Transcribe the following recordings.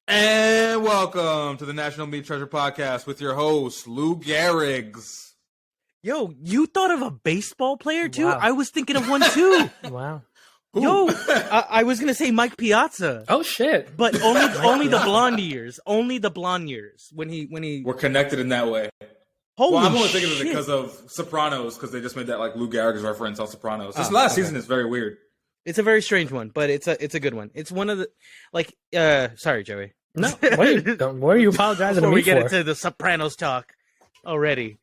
And welcome to the National Meat Treasure Podcast with your host, Lou Gehrig's. Yo, you thought of a baseball player too? Wow. I was thinking of one too. Wow. Who? Yo, I was gonna say Mike Piazza, Oh shit. but only the blonde years. Only the blonde years when he. We're connected in that way. Holy Well, I'm only thinking of it shit. because of Sopranos, because they just made that like Lou Gehrig's reference on Sopranos. This Oh, last okay. season is very weird. It's a very strange one, but it's a good one. It's one of the sorry, Joey. No, what are you apologizing Before to me we get for? into the Sopranos talk already.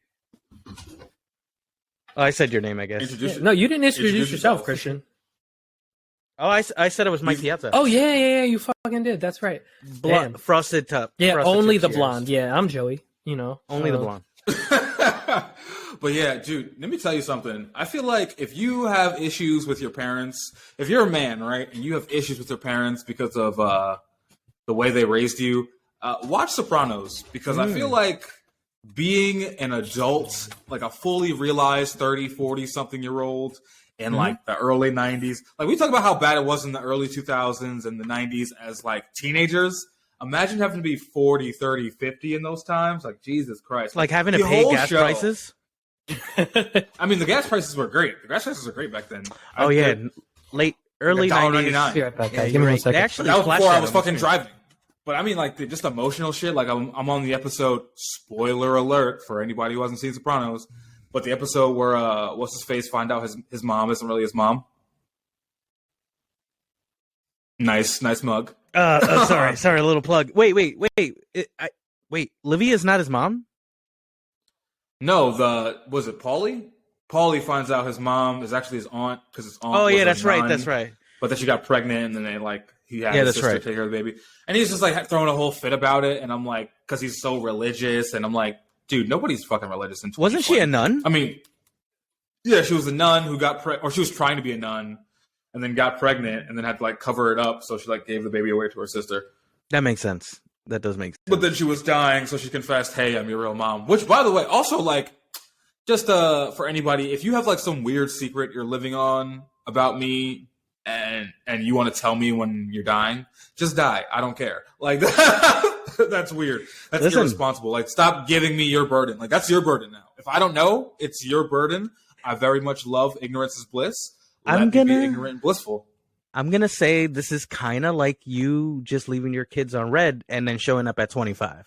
Oh, I said your name, I guess. Introduce No, you didn't introduce Introduce yourself, yourself. Christian. Oh, I said it was Mike Piazza. Oh yeah, you fucking did. That's right. Damn. Frosted top. Yeah, frosted only the tips, blonde. Yeah, I'm Joey. You know, Only the blonde. But yeah, dude, let me tell you something. I feel like if you have issues with your parents, if you're a man, right, and you have issues with your parents because of the way they raised you, watch Sopranos, because I feel like being an adult, like a fully realized 30, 40-something-year-old in like the early 90s, like we talk about how bad it was in the early 2000s and the 90s as like teenagers. Imagine having to be 40, 30, 50 in those times. Like, Jesus Christ. Like having to The pay whole gas show- prices. I mean, the gas prices were great. The gas prices were great back then. Oh yeah, early $1.99. 90s. Be right back, Yeah, guys. you're Give me right. 1 second. They actually That was flashed before I that was on the fucking screen. driving. But I mean, like, just emotional shit. Like, I'm on the episode, spoiler alert for anybody who hasn't seen Sopranos, but the episode where, what's his face, find out his mom isn't really his mom. Nice mug. Sorry, a little plug. Wait. Wait, Livia's not his mom? No, was it Paulie? Paulie finds out his mom is actually his aunt, because his aunt Oh was yeah, a that's right. nun, That's right. But then she got pregnant, and then he had Yeah, his that's sister right. take care of the baby. And he's just like throwing a whole fit about it, and I'm like, because he's so religious, and I'm like, dude, nobody's fucking religious in 2020. Wasn't she a nun? I mean, yeah, she was a nun who got or she was trying to be a nun, and then got pregnant, and then had to like cover it up, so she like gave the baby away to her sister. That makes sense. That does make sense. But then she was dying, so she confessed, "Hey, I'm your real mom." Which, by the way, also like, just for anybody, if you have like some weird secret you're living on about me, and you want to tell me when you're dying, just die. I don't care. Like that's weird. That's Listen. irresponsible. Like, stop giving me your burden. Like, that's your burden now. If I don't know, it's your burden. I very much love ignorance is bliss. Let I'm me gonna- be ignorant and blissful. I'm gonna say this is kind of like you just leaving your kids on red and then showing up at 25.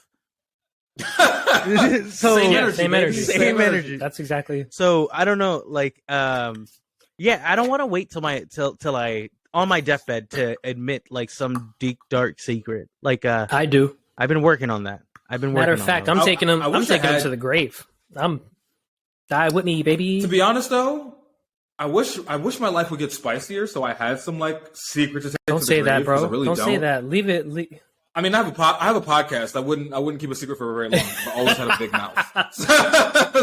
So Same Yeah, energy, same baby. energy. Same energy. That's exactly. So I don't know, like, yeah, I don't want to wait till I on my deathbed to admit like some deep dark secret. Like, I do. I've been working on that. Matter of fact, I'm taking him. I I'm wish I taking him had- to the grave. Die with me, baby. To be honest, though, I wish my life would get spicier, so I had some like secret to take. Don't to say the grave, that, bro. 'cause I really don't say that. Leave it. I mean, I have a podcast. I wouldn't keep a secret for very long. I always had a big mouth,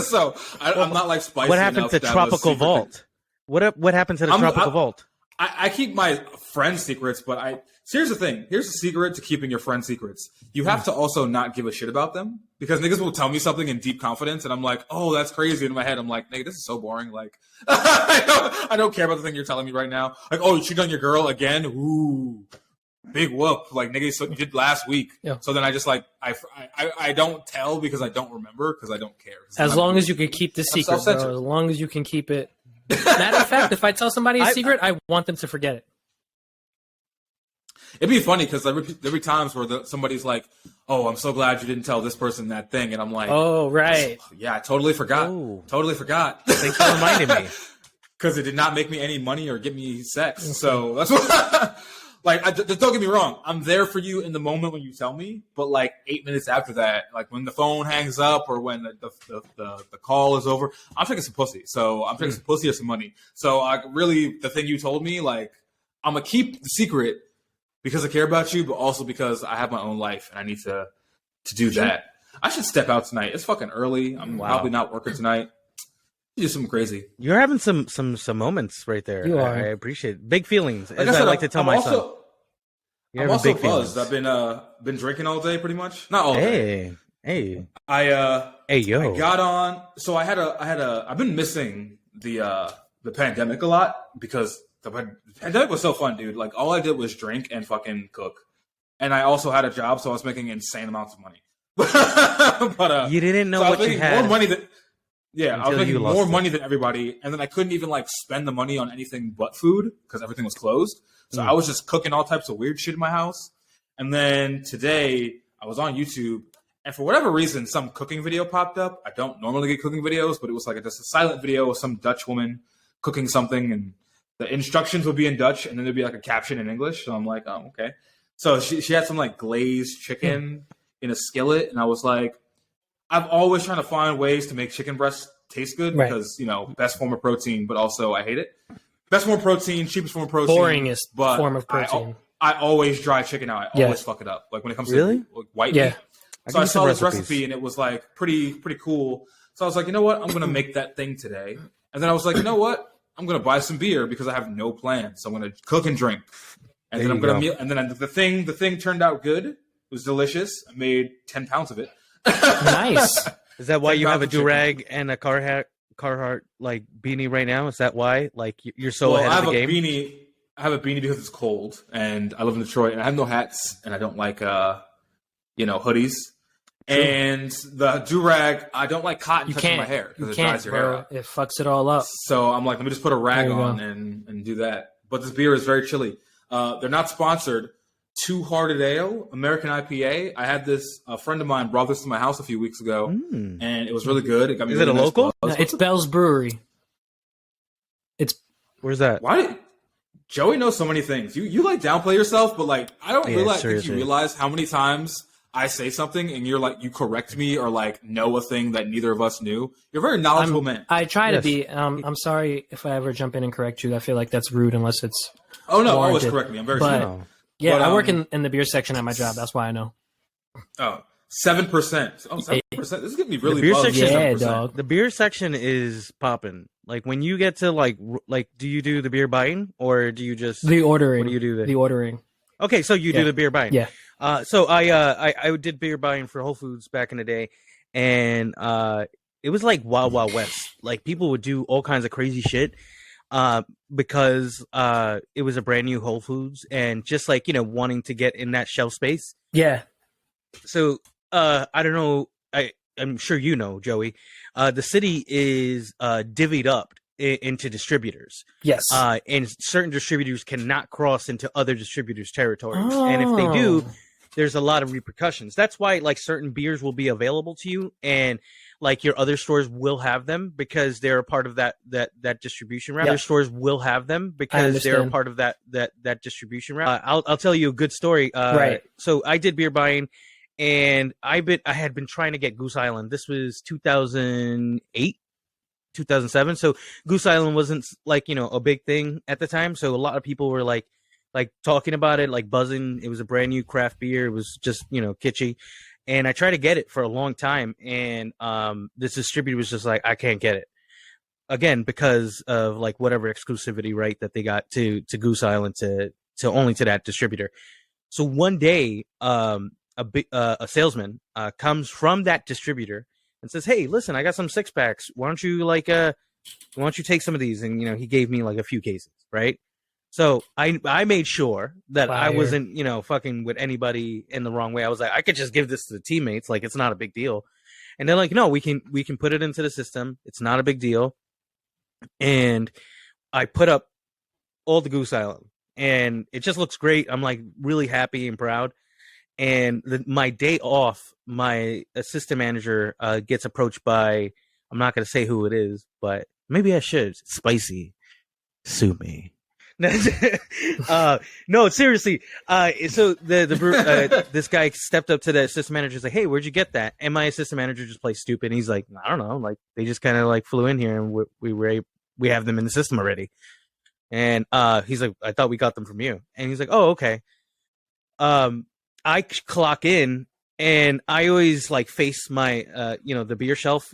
so I'm not like spicy. What happened enough to have a Tropical secret Vault? What happened to the Tropical Vault? I keep my friends' secrets, but here's the thing. Here's the secret to keeping your friends' secrets. You have to also not give a shit about them, because niggas will tell me something in deep confidence, and I'm like, oh, that's crazy. And in my head, I'm like, nigga, this is so boring. Like, I don't care about the thing you're telling me right now. Like, oh, you cheated on your girl again? Ooh, big whoop. Like, nigga, so you did last week. Yeah. So then I just like, I don't tell because I don't remember, because I don't care. As long as you can keep the secret, bro. self-censored. As long as you can keep it. Matter of fact, if I tell somebody a secret, I want them to forget it. It'd be funny because there'd be times where somebody's like, "Oh, I'm so glad you didn't tell this person that thing," and I'm like, Oh, right. yeah, I totally forgot. Oh. Totally forgot." Thanks for reminding me. Because it did not make me any money or get me sex. So that's what. Like, just don't get me wrong. I'm there for you in the moment when you tell me, but like 8 minutes after that, like when the phone hangs up or when the call is over, I'm taking some pussy. So I'm taking some pussy or some money. So really, the thing you told me, like, I'm gonna keep the secret because I care about you, but also because I have my own life and I need to do that. I should step out tonight. It's fucking early. I'm probably not working tonight. Do something crazy. You're having some moments right there. You are. I appreciate it. Big feelings, Like as I said, I like to tell I'm my also, son. You're I'm having also big buzzed. feelings. I've been drinking all day, pretty much. Not all day. Hey, I yo. got on. So I've been missing the pandemic a lot because the pandemic was so fun, dude. Like all I did was drink and fucking cook, and I also had a job, so I was making insane amounts of money. But you didn't know so what you had. More money than I was making more money it. than everybody, and then I couldn't even like spend the money on anything but food because everything was closed. So I was just cooking all types of weird shit in my house. And then today I was on YouTube, and for whatever reason, some cooking video popped up. I don't normally get cooking videos, but it was like just a silent video of some Dutch woman cooking something, and the instructions would be in Dutch, and then there'd be like a caption in English. So I'm like, oh, okay. So she had some like glazed chicken in a skillet, and I was like, I'm always trying to find ways to make chicken breast taste good because, you know, best form of protein, but also I hate it. Best form of protein, cheapest form of protein. Boringest form of protein. I always dry chicken out. I always fuck it up. Like when it comes to like, white meat. So I saw this recipe and it was like pretty cool. So I was like, you know what? I'm going to make that thing today. And then I was like, you know what? I'm going to buy some beer because I have no plans. So I'm going to cook and drink. And then I'm going to meal. And then the thing turned out good. It was delicious. I made 10 pounds of it. Nice. Is that why you have a do-rag and a Carhartt like beanie right now? Is that why? Like you're so ahead of the game? I have a beanie because it's cold, and I live in Detroit, and I have no hats, and I don't like hoodies. True. And the do-rag, I don't like cotton touching my hair because it dries your hair out. It fucks it all up. So I'm like, let me just put a rag on and do that. But this beer is very chilly. They're not sponsored. Two Hearted Ale, American IPA. I had this, a friend of mine brought this to my house a few weeks ago, and it was really good. It got me. Is it a local? No, it's Bell's Brewery. Where's that? Why? Joey knows so many things. You like downplay yourself, but like I don't think you realize how many times I say something and you're like you correct me or like know a thing that neither of us knew. You're a very knowledgeable man. I try to be. I'm sorry if I ever jump in and correct you. I feel like that's rude unless it's. Oh no! warranted. Always correct me. I'm very sorry. Yeah, I work in the beer section at my job. That's why I know. Oh, 7%. Oh, 7%. This is getting me really beer buzzed. section, yeah, dog. The beer section is popping. Like when you get to like, do you do the beer buying or do you just the ordering? What do you do there? The ordering. Okay, so you do the beer buying. Yeah. So I did beer buying for Whole Foods back in the day, and it was like Wild Wild West. Like people would do all kinds of crazy shit. Because it was a brand new Whole Foods and just like, wanting to get in that shelf space. Yeah. So, I don't know. I'm sure you know, Joey, the city is divvied up into distributors. Yes. And certain distributors cannot cross into other distributors' territories. Oh. And if they do, there's a lot of repercussions. That's why like certain beers will be available to you and like your other stores will have them because they're a part of that distribution route. Other stores will have them because they're a part of that distribution route. I'll tell you a good story. Right. So I did beer buying, and I had been trying to get Goose Island. This was 2008, 2007. So Goose Island wasn't like a big thing at the time. So a lot of people were like talking about it, like buzzing. It was a brand new craft beer. It was just kitschy. And I tried to get it for a long time, and this distributor was just like, I can't get it. Again, because of like whatever exclusivity right that they got to Goose Island to only to that distributor. So one day, a salesman comes from that distributor and says, "Hey, listen, I got some 6-packs. Why don't you take some of these?" And he gave me like a few cases, right? So I made sure that I wasn't, fucking with anybody in the wrong way. I was like, I could just give this to the teammates. Like, it's not a big deal. And they're like, no, we can put it into the system. It's not a big deal. And I put up all the Goose Island and it just looks great. I'm like really happy and proud. And my day off, my assistant manager gets approached by, I'm not going to say who it is, but maybe I should. Spicy. Sue me. No, seriously. So this guy stepped up to the assistant manager. He's like, "Hey, where'd you get that?" And my assistant manager just plays stupid. He's like, "I don't know. Like they just kind of like flew in here, and we have them in the system already." And he's like, "I thought we got them from you." And he's like, "Oh, okay." I clock in. And I always like face my, the beer shelf,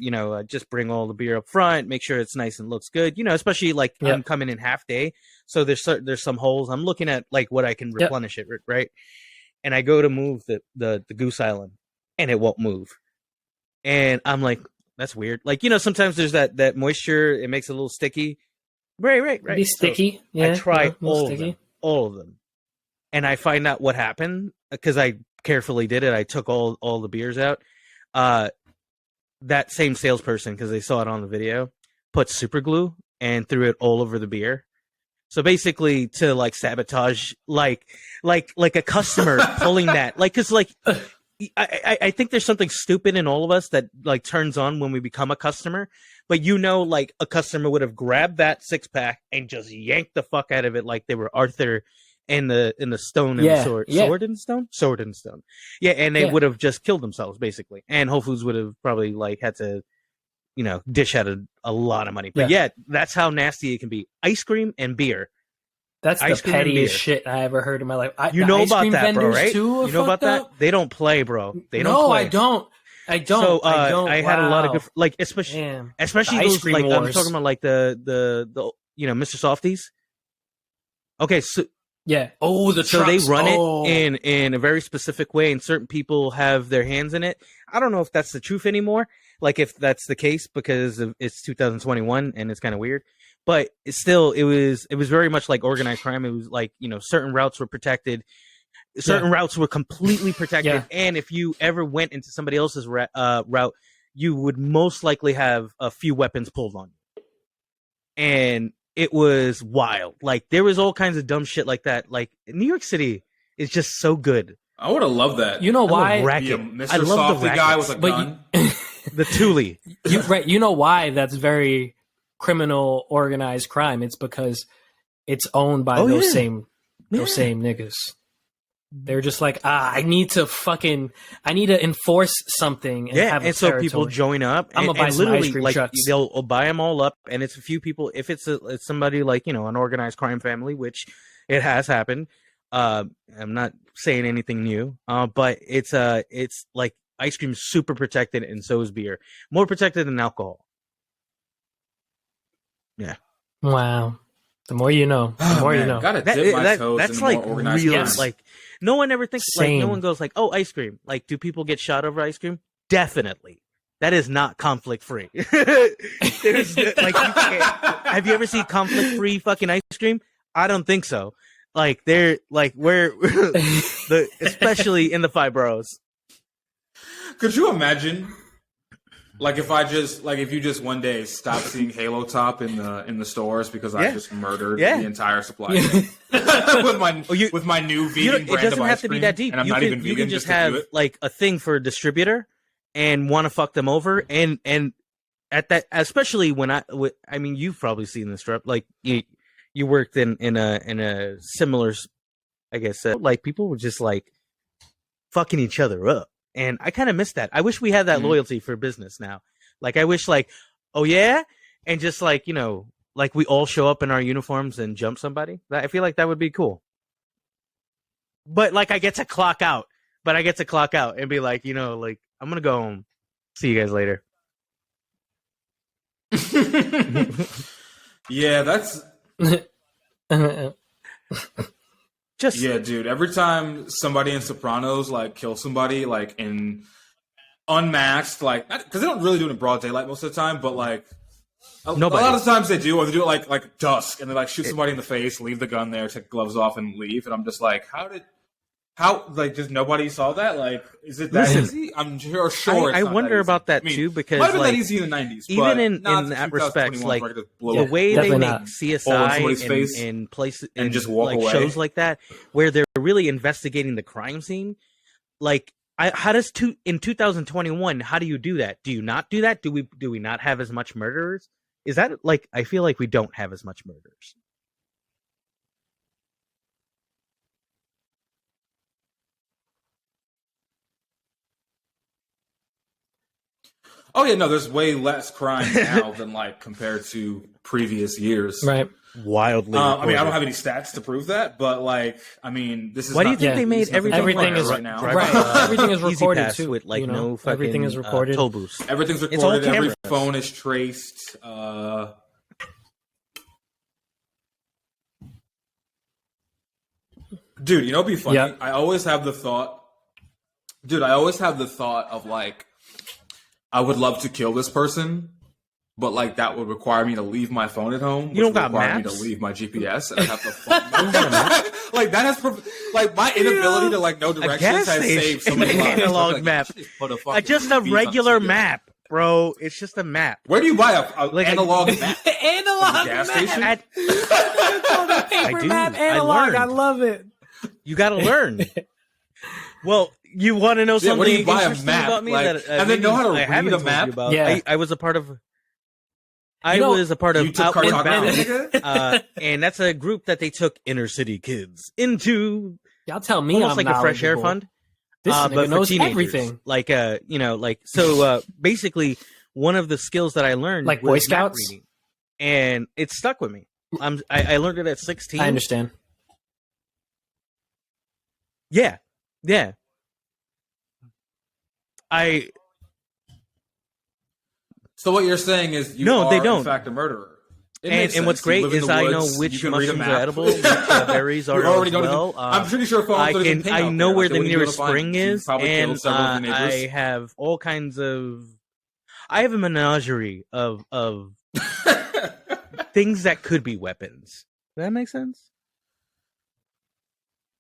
just bring all the beer up front, make sure it's nice and looks good, especially like I'm coming in half day. So there's some holes. I'm looking at like what I can replenish it. Right. And I go to move the Goose Island and it won't move. And I'm like, that's weird. Like, sometimes there's that moisture. It makes it a little sticky. Right. Be sticky. Yeah, I try a little sticky. all of them, and I find out what happened because I carefully did it. I took all the beers out. That same salesperson, because they saw it on the video, put super glue and threw it all over the beer. So basically, to like sabotage, like a customer pulling that, like, because like I think there's something stupid in all of us that like turns on when we become a customer. But like a customer would have grabbed that 6-pack and just yanked the fuck out of it like they were Arthur in the stone and the sword. Yeah. Sword and stone. Yeah, and they would have just killed themselves basically. And Whole Foods would have probably like had to, dish out a lot of money. But yeah, that's how nasty it can be. Ice cream and beer. That's the pettiest shit I ever heard in my life. You know about that, bro, right? You know about that? They don't play, bro. They don't play. I don't. So I had a lot of good, like, especially those, like, wars. I'm talking about like the Mr. Softies. Okay, so yeah. Oh, the so trucks. they run it in a very specific way, and certain people have their hands in it. I don't know if that's the truth anymore. Like, if that's the case, because it's 2021 and it's kind of weird. But it was very much like organized crime. It was like, certain routes were protected. Certain routes were completely protected. Yeah. And if you ever went into somebody else's route, you would most likely have a few weapons pulled on you. And it was wild. Like, there was all kinds of dumb shit like that. Like, New York City is just so good. I would have loved that. You know why? Mr. Softy guy with a gun. The Thule. You know why that's very criminal organized crime? It's because it's owned by those same niggas. They're just like, I need to enforce something and have a so territory. People join up I'm gonna buy some ice cream trucks. They'll buy them all up, and it's a few people. If it's somebody like, an organized crime family, which it has happened. I'm not saying anything new, but it's like ice cream is super protected, and so is beer. More protected than alcohol. Yeah. Wow. The more you know. The more you know. Gotta dip my toes that's in like more organized real. crime. Like, no one ever thinks. Like, no one goes like, "Oh, ice cream." Like, do people get shot over ice cream? Definitely. That is not conflict free. There's like, you can't. Have you ever seen conflict free fucking ice cream? I don't think so. Like, they're like, where especially in the 5 boroughs. Could you imagine? Like, if you just one day stop seeing Halo Top in the stores because I just murdered the entire supply chain with my new vegan brand of ice cream. It doesn't have to be that deep. And I'm not even vegan. You can just have like a thing for a distributor and want to fuck them over, and at that, especially when I mean, you've probably seen this, Strep. Like, you worked in a similar, I guess, like, people were just like fucking each other up. And I kind of miss that. I wish we had that loyalty for business now. Like, I wish, like, oh yeah, and just like, like we all show up in our uniforms and jump somebody. I feel like that would be cool. But like, I get to clock out. And be like, like, I'm gonna go home. See you guys later. Yeah, that's. Yeah, dude. Every time somebody in Sopranos like kills somebody, like in unmasked, like, because they don't really do it in broad daylight most of the time, but like a lot of times they do, or they do it like dusk, and they like shoot somebody in the face, leave the gun there, take gloves off, and leave. And I'm just like, how like, just nobody saw that? Like, is it that easy? I'm sure. I wonder about that too, because might have been like, that easy in the 90s, even in that respect, like the way they make CSI and places and just walk away. Shows like that, where they're really investigating the crime scene. Like, in 2021, how do you do that? Do you not do that? Do we not have as much murderers? Is that like, I feel like we don't have as much murderers. Oh yeah, no, there's way less crime now than like compared to previous years. Right. Wildly. I mean, I don't have any stats to prove that, but like, I mean, this is. Why do you think they made everything is right now? Right. Everything is recorded too. With like no fucking everything is recorded. Toll booths. Everything's recorded. Every phone is traced. Dude, it'd be funny. Yeah. I always have the thought of like, I would love to kill this person, but like that would require me to leave my phone at home. You don't got require me maps? to leave my GPS, and I have to like that has like my inability to like know directions has saved so many lives. Analog Like, map. put a fucking Just a beat regular on the map, bro. It's just a map. Where do you buy a Like analog map? Analog Gas map. station? Paper do. map I analog. learned. I love it. You got to learn. Well, you want to know Yeah, something where do you buy a interesting map? about me Like, that and then know how to I read haven't a told map? you about? Yeah. I was a part of. You was a part of You took Outward cartography, Bound, nigga? and that's a group that they took inner city kids into Y'all tell me almost I'm like a fresh air knowledgeable. fund. This but nigga for knows teenagers. everything. Like basically one of the skills that I learned Like was Boy map Scouts? reading, and it stuck with me. I learned it at 16. I understand. Yeah. So what you're saying is you No, are they don't. in fact a murderer. It makes And what's sense. You great live in is the I know woods, which you can read a mushrooms are map. edible, which berries are You already as don't well. even, I'm pretty sure phones I don't even can. ping I out know there. where They the wouldn't be able nearest to find spring you. You is, probably and killed several of your I neighbors. have all kinds of. I have a menagerie of things that could be weapons. Does that make sense?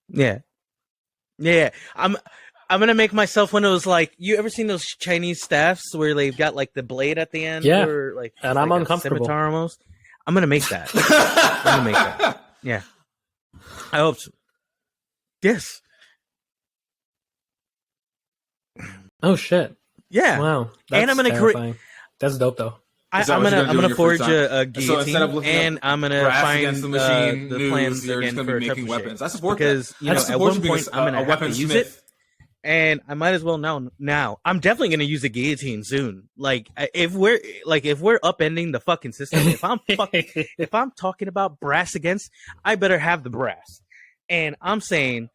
Yeah. I'm gonna make myself one of those, like, you ever seen those Chinese staffs where they've got like the blade at the end? Yeah. Or, like, And it's I'm like a uncomfortable. scimitar almost. I'm gonna make that. I'm gonna make that. Yeah. I hope so. Yes. Oh shit! Yeah. Wow. And I'm gonna terrifying. That's dope though. Is that I'm what you're gonna gonna do in your free forge time? a So guillotine, instead of looking and up I'm gonna Brass find Against the Machine the news, plans you're again just for gonna be a making trebuchet. weapons. I support because that. you know I at support one you being point I'm gonna a have to weaponsmith. use it, and I might as well now. I'm definitely gonna use a guillotine soon. Like if we're upending the fucking system, if I'm talking about brass against, I better have the brass. And I'm saying.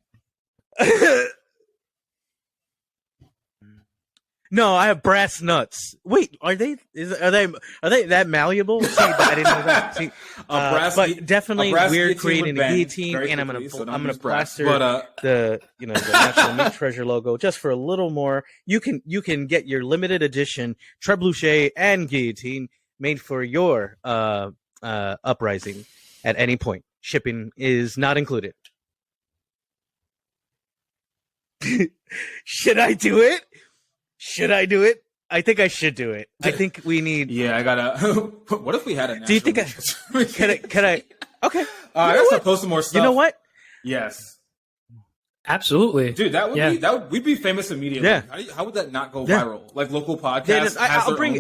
No, I have brass nuts. Wait, are they that malleable? See, I didn't know that. See, but definitely we're creating a guillotine, and I'm gonna plaster the National Meat Treasure logo just for a little more. You can get your limited edition trebuchet and guillotine made for your uprising at any point. Shipping is not included. Should I do it? I think I should do it. I think we need. Yeah, I gotta. What if we had a? Do you think can I? Okay. I gotta post some more stuff. You know what? Yes, Absolutely, dude. That would we'd be famous immediately. Yeah. How would that not go Yeah. viral? Like local podcasts.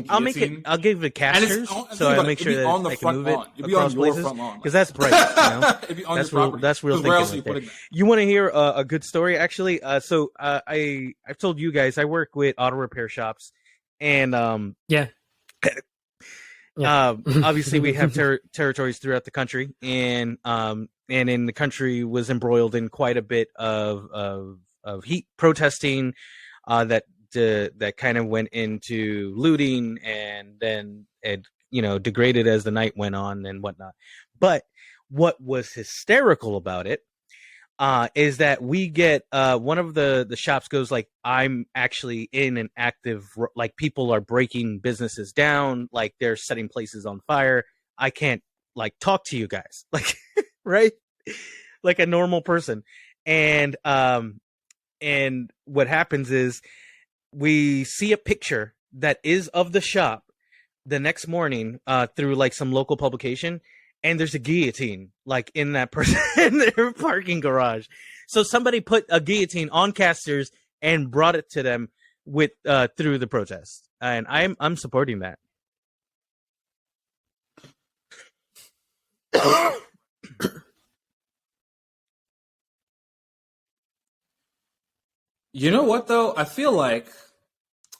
I'll make it. I'll give it casters, so I make sure that on the I can front move it lawn. It'd be on across your places front lawn. because that's bright. You know? It'd be on That's your real. property. That's real 'Cause thinking. where else are you right there. putting that? You want to hear a good story? Actually, I've told you guys I work with auto repair shops, and obviously we have territories throughout the country, and in the country was embroiled in quite a bit of heat protesting that kind of went into looting, and then it degraded as the night went on and whatnot. But what was hysterical about it is that we get one of the shops goes like, I'm actually in an active, like, people are breaking businesses down, like they're setting places on fire. I can't like talk to you guys, like right, like a normal person. And what happens is we see a picture that is of the shop the next morning through like some local publication. And there's a guillotine, like, in that person in their parking garage. So somebody put a guillotine on casters and brought it to them with through the protest, and I'm supporting that. You know what though? I feel like,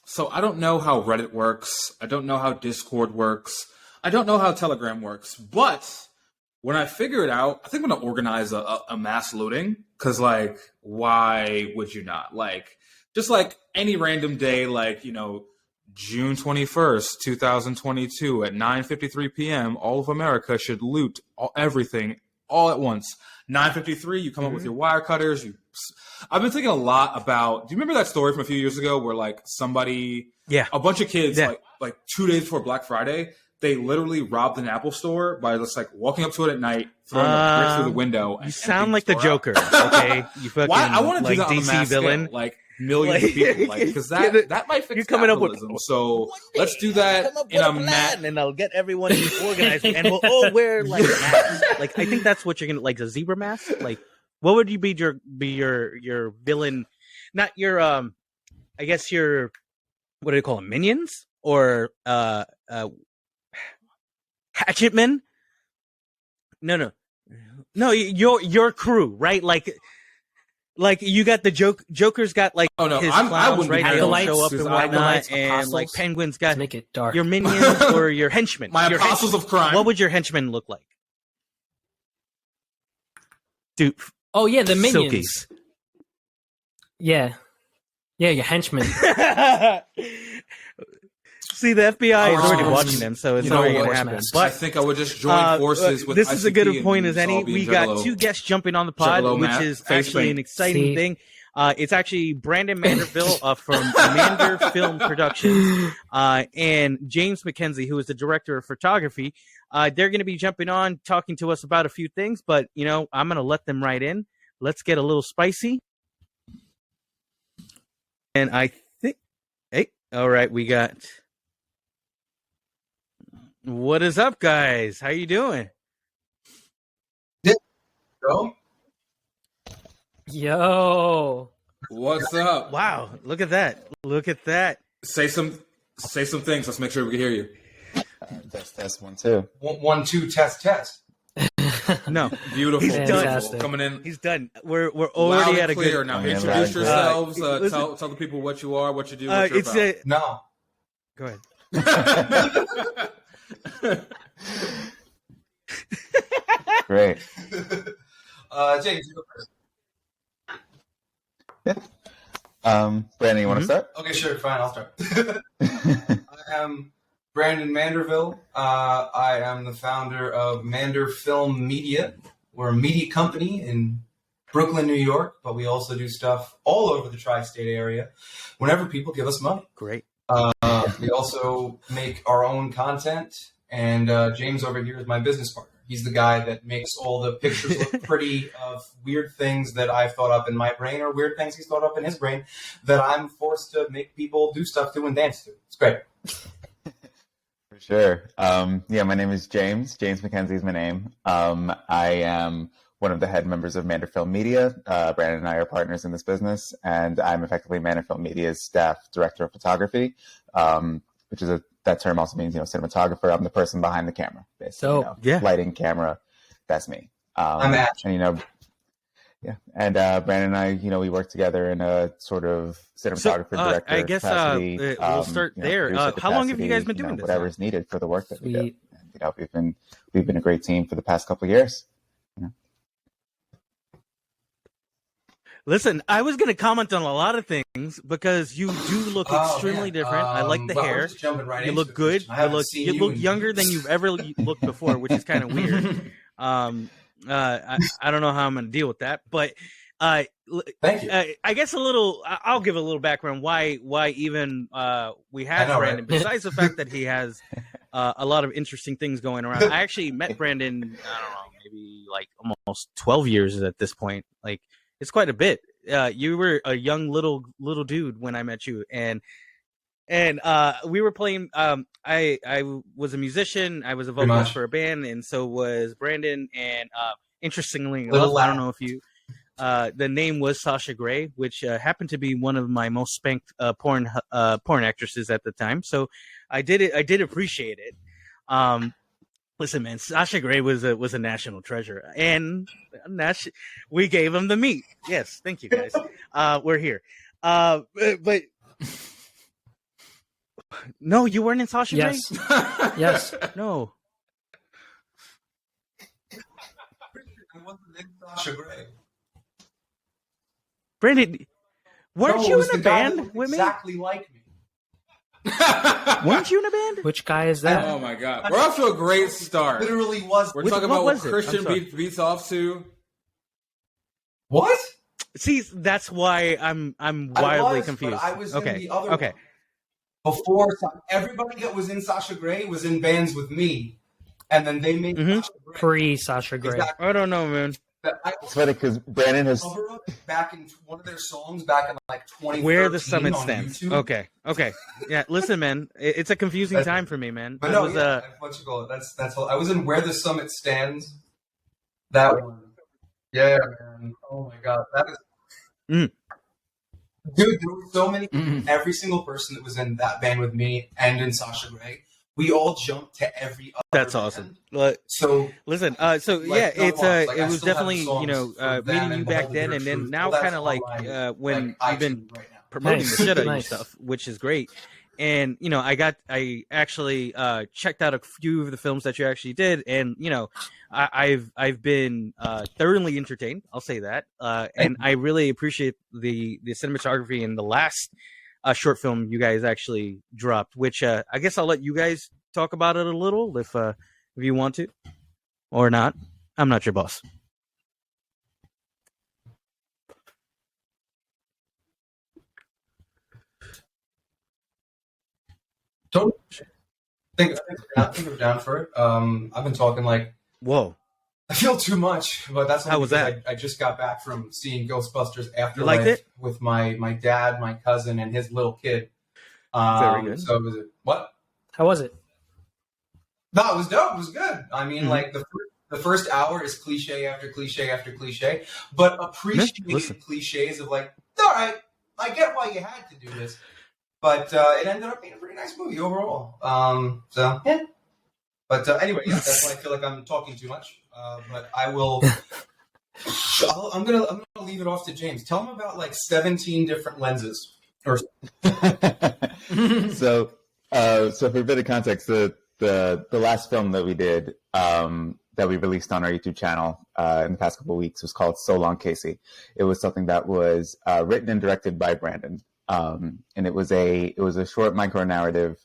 so I don't know how Reddit works. I don't know how Discord works. I don't know how Telegram works. But when I figure it out, I think I'm going to organize a mass looting. Because, like, why would you not? Like, just like any random day, like, June 21st, 2022 at 9:53 p.m., all of America should loot everything all at once. 9:53, you come up with your wire cutters. I've been thinking a lot about, do you remember that story from a few years ago where, like, somebody, a bunch of kids, like 2 days before Black Friday, they literally robbed an Apple store by just like walking up to it at night, throwing a brick through the window. You sound like the Joker, okay? You fucking I want to like do that on a DC mass villain. scale, like millions of people, like because that might fix You're coming up with capitalism. So let's do that in a plan, and I'll get everyone organized, and we'll all wear like masks. Like I think that's what you're gonna like, a zebra mask. Like, what would you be your villain? Not your I guess your, what do they call them, minions or hatchetmen? No, your crew, right? Like you got the Joker's got like his clowns, right? They all show up and whatnot, and like Penguin's got make it dark. your minions or your henchmen. My apostles of crime. What would your henchmen look like? Dude. Oh yeah, the minions. Silkies. Yeah, your henchmen. See, the FBI is already watching them, so it's already going to happen. But I think I would just join forces with this is a good ICP point as any. We got two guests jumping on the pod, which is actually an exciting thing. It's actually Brandon Manderville from Mander Film Productions and James McKenzie, who is the director of photography. They're going to be jumping on, talking to us about a few things, but, I'm going to let them right in. Let's get a little spicy. And I think, hey, all right, we got... What is up, guys? How you doing? Yo. What's up? Wow, look at that. Look at that. Say some things. Let's make sure we can hear you. Test 1 2. 1 2 test. No. Beautiful. He's done. Coming in. He's done. We're already at a clear. good... Now introduce yourselves. Listen, tell the people what you are, what you do, what you're about. No. Go ahead. Great. James, you go first. Yeah. Brandon, you want to start? Okay, sure, fine, I'll start. I am Brandon Manderville. I am the founder of Mander Film Media. We're a media company in Brooklyn, New York, but we also do stuff all over the tri-state area whenever people give us money. Great. We also make our own content, and James over here is my business partner. He's the guy that makes all the pictures look pretty of weird things that I've thought up in my brain or weird things he's thought up in his brain that I'm forced to make people do stuff to and dance to. It's great. For sure. My name is James. James McKenzie is my name. I am one of the head members of Mander Film Media. Brandon and I are partners in this business, and I'm effectively Mander Film Media's staff director of photography, which is that term also means, cinematographer. I'm the person behind the camera, basically. Lighting, camera, that's me. I'm at. And, And Brandon and I, we work together in a sort of cinematographer director I guess capacity. We'll start there. How long have you guys been doing this? Whatever's needed for the work that we do. And, we've been a great team for the past couple of years. Listen, I was going to comment on a lot of things because you do look extremely different. I like the hair. You look good. You look younger than you've ever looked before, which is kind of weird. I don't know how I'm going to deal with that, but thank you. I guess I'll give a little background why even we have Brandon. Right? Besides the fact that he has a lot of interesting things going around. I actually met Brandon, I don't know, maybe like almost 12 years at this point. Like, it's quite a bit. You were a young little dude when I met you, and we were playing. I was a musician. I was a vocalist for a band, and so was Brandon. And interestingly enough, I don't know if you. The name was Sasha Grey, which happened to be one of my most spanked porn actresses at the time. So I did appreciate it. Listen, man, Sasha Grey was a national treasure, and we gave him the meat. Yes, thank you, guys. We're here, but no, you weren't in Sasha Grey. Yes, no. I wasn't in Sasha Grey. Brandon, weren't you in a band with me? Exactly like me. Weren't you in a band? Which guy is that? Oh my god, we're off to a great start. Literally was. We're talking about what Christian beats off to. What? See, that's why I'm wildly confused. But I was okay. in the other okay. one. before everybody that was in Sasha Grey was in bands with me, and then they made Sasha Grey. Pre Sasha Grey. Exactly. I don't know, man. It's funny because Brandon has cover up back in one of their songs back in like 2013 Where the Summit on Stands. YouTube. Okay. Yeah, listen, man. It's a confusing time for me, man. But no, what you call it? That's all. I was in Where the Summit Stands. That one. Yeah, man. Oh my god, that is. Dude, there were so many. Every single person that was in that band with me and in Sasha Grey, we all jumped to every other That's band. awesome. Look, So listen, like, it's like, it I was still have definitely songs for them meeting you back Behold the then, Bitter and then Truth. now Well, kind of that's like on my, when like, you've been iTunes right now. promoting Nice. the shit out of your Nice. stuff, which is great. And I actually checked out a few of the films that you actually did, and I've been thoroughly entertained. I'll say that, and I really appreciate the cinematography in the last short film you guys actually dropped. Which I guess I'll let you guys talk about it a little if you want to, or not. I'm not your boss. Don't think I'm down for it. I've been talking like Whoa. I feel too much, but that's How was that? I just got back from seeing Ghostbusters You liked Afterlife it? with my dad, my cousin, and his little kid. Very good. So it was what? How was it? No, it was dope. It was good. I mean, Mhm. like the first hour is cliche after cliche after cliche, but appreciating listen. cliches of like, all right, I get why you had to do this, but it ended up being a pretty nice movie overall. So yeah. But anyway, yeah, that's why I feel like I'm talking too much. But I will. I'm gonna leave it off to James. Tell him about like 17 different lenses. Or so for a bit of context, the last film that we did that we released on our YouTube channel in the past couple of weeks was called So Long Casey. It was something that was written and directed by Brandon, and it was a short micro narrative,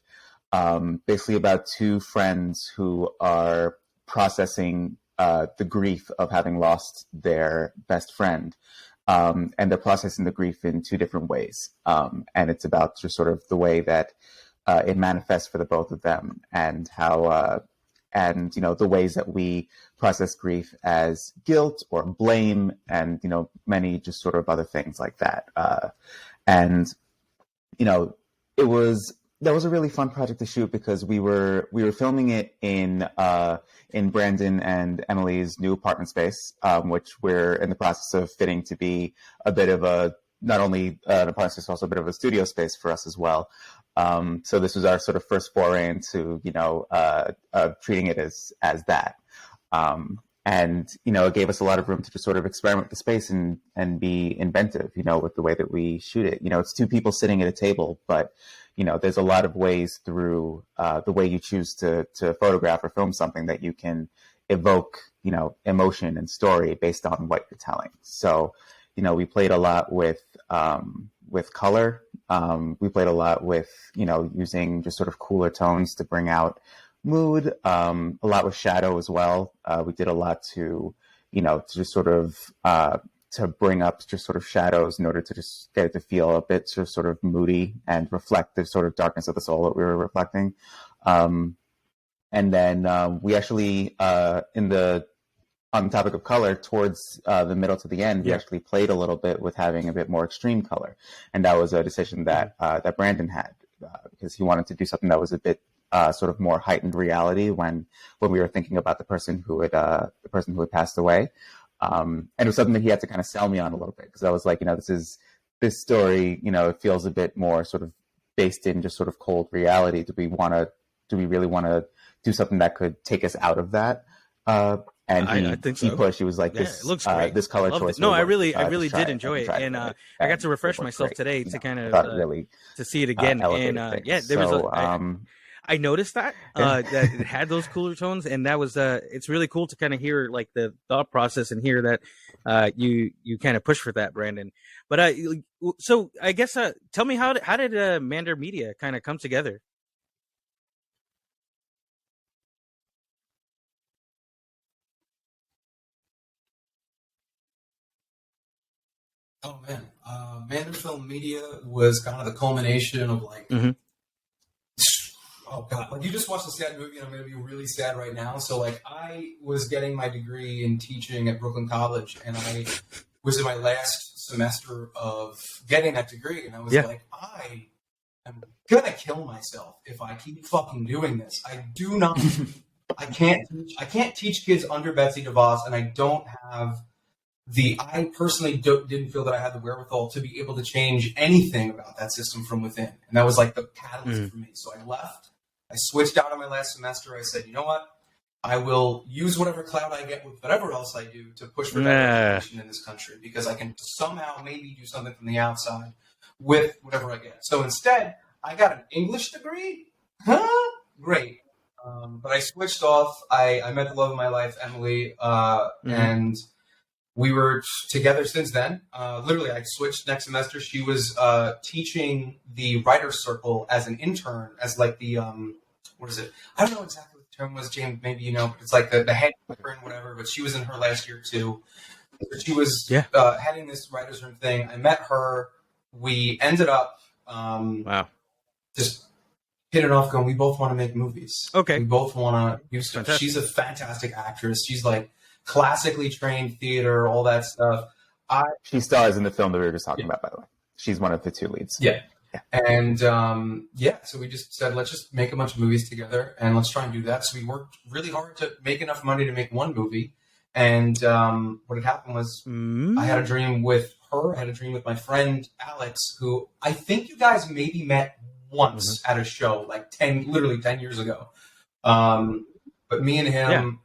basically about two friends who are processing the grief of having lost their best friend. And they're processing the grief in two different ways. And it's about just sort of the way that it manifests for the both of them, and how, and the ways that we process grief as guilt or blame, and many just sort of other things like that. And that was a really fun project to shoot because we were filming it in Brandon and Emily's new apartment space, which we're in the process of fitting to be a bit of a, not only an apartment space, also a bit of a studio space for us as well. So this was our sort of first foray into treating it as that. And it gave us a lot of room to just sort of experiment with the space and be inventive, with the way that we shoot it. It's two people sitting at a table, but there's a lot of ways through the way you choose to photograph or film something that you can evoke, emotion and story based on what you're telling. So, we played a lot with color. We played a lot with, using just sort of cooler tones to bring out mood, a lot with shadow as well. We did a lot to just sort of to bring up just sort of shadows in order to just get it to feel a bit sort of moody and reflect the sort of darkness of the soul that we were reflecting. And then we actually, on the topic of color, towards the middle to the end, we actually played a little bit with having a bit more extreme color. And that was a decision that that Brandon had, because he wanted to do something that was a bit sort of more heightened reality when we were thinking about the person who had passed away. And it was something that he had to kind of sell me on a little bit, because I was like, this story, it feels a bit more sort of based in just sort of cold reality. Do we really want to do something that could take us out of that? And I think so. He pushed. He was like, it looks great. This color choice. No, I work, really to did enjoy it, and I got to refresh myself today to kind of really to see it again. And there was I noticed that that it had those cooler tones, and that was it's really cool to kind of hear like the thought process and hear that you kind of push for that, Brandon. But so I guess tell me how did Mander Media kind of come together? oh man, Mander Film Media was kind of the culmination of like Oh God! Like you just watched a sad movie, and I'm going to be really sad right now. So, like, I was getting my degree in teaching at Brooklyn College, and I was in my last semester of getting that degree, and I was like, I am gonna kill myself if I keep fucking doing this. I do not. I can't teach kids under Betsy DeVos, and I don't have I personally didn't feel that I had the wherewithal to be able to change anything about that system from within. And that was like the catalyst for me. So I left. I switched out on my last semester. I said, you know what? I will use whatever clout I get with whatever else I do to push for better education in this country, because I can somehow maybe do something from the outside with whatever I get. So instead, I got an English degree. Huh? Great. But I switched off. I met the love of my life, Emily, and we were together since then. Literally, I switched next semester. She was teaching the writer's circle as an intern, as like the, what is it? I don't know exactly what the term was, James, maybe you know, but it's like the head intern, whatever, but she was in her last year too. She was heading this writer's room thing. I met her. We ended up just hit it off going, we both want to make movies. Okay. We both want to do stuff. She's a fantastic actress. She's like classically trained theater, all that stuff. She stars in the film that we were just talking about, by the way. She's one of the two leads. Yeah. And so we just said, let's just make a bunch of movies together and let's try and do that. So we worked really hard to make enough money to make one movie. And what had happened was I had a dream with her. I had a dream with my friend Alex, who I think you guys maybe met once at a show, like literally 10 years ago. But me and him,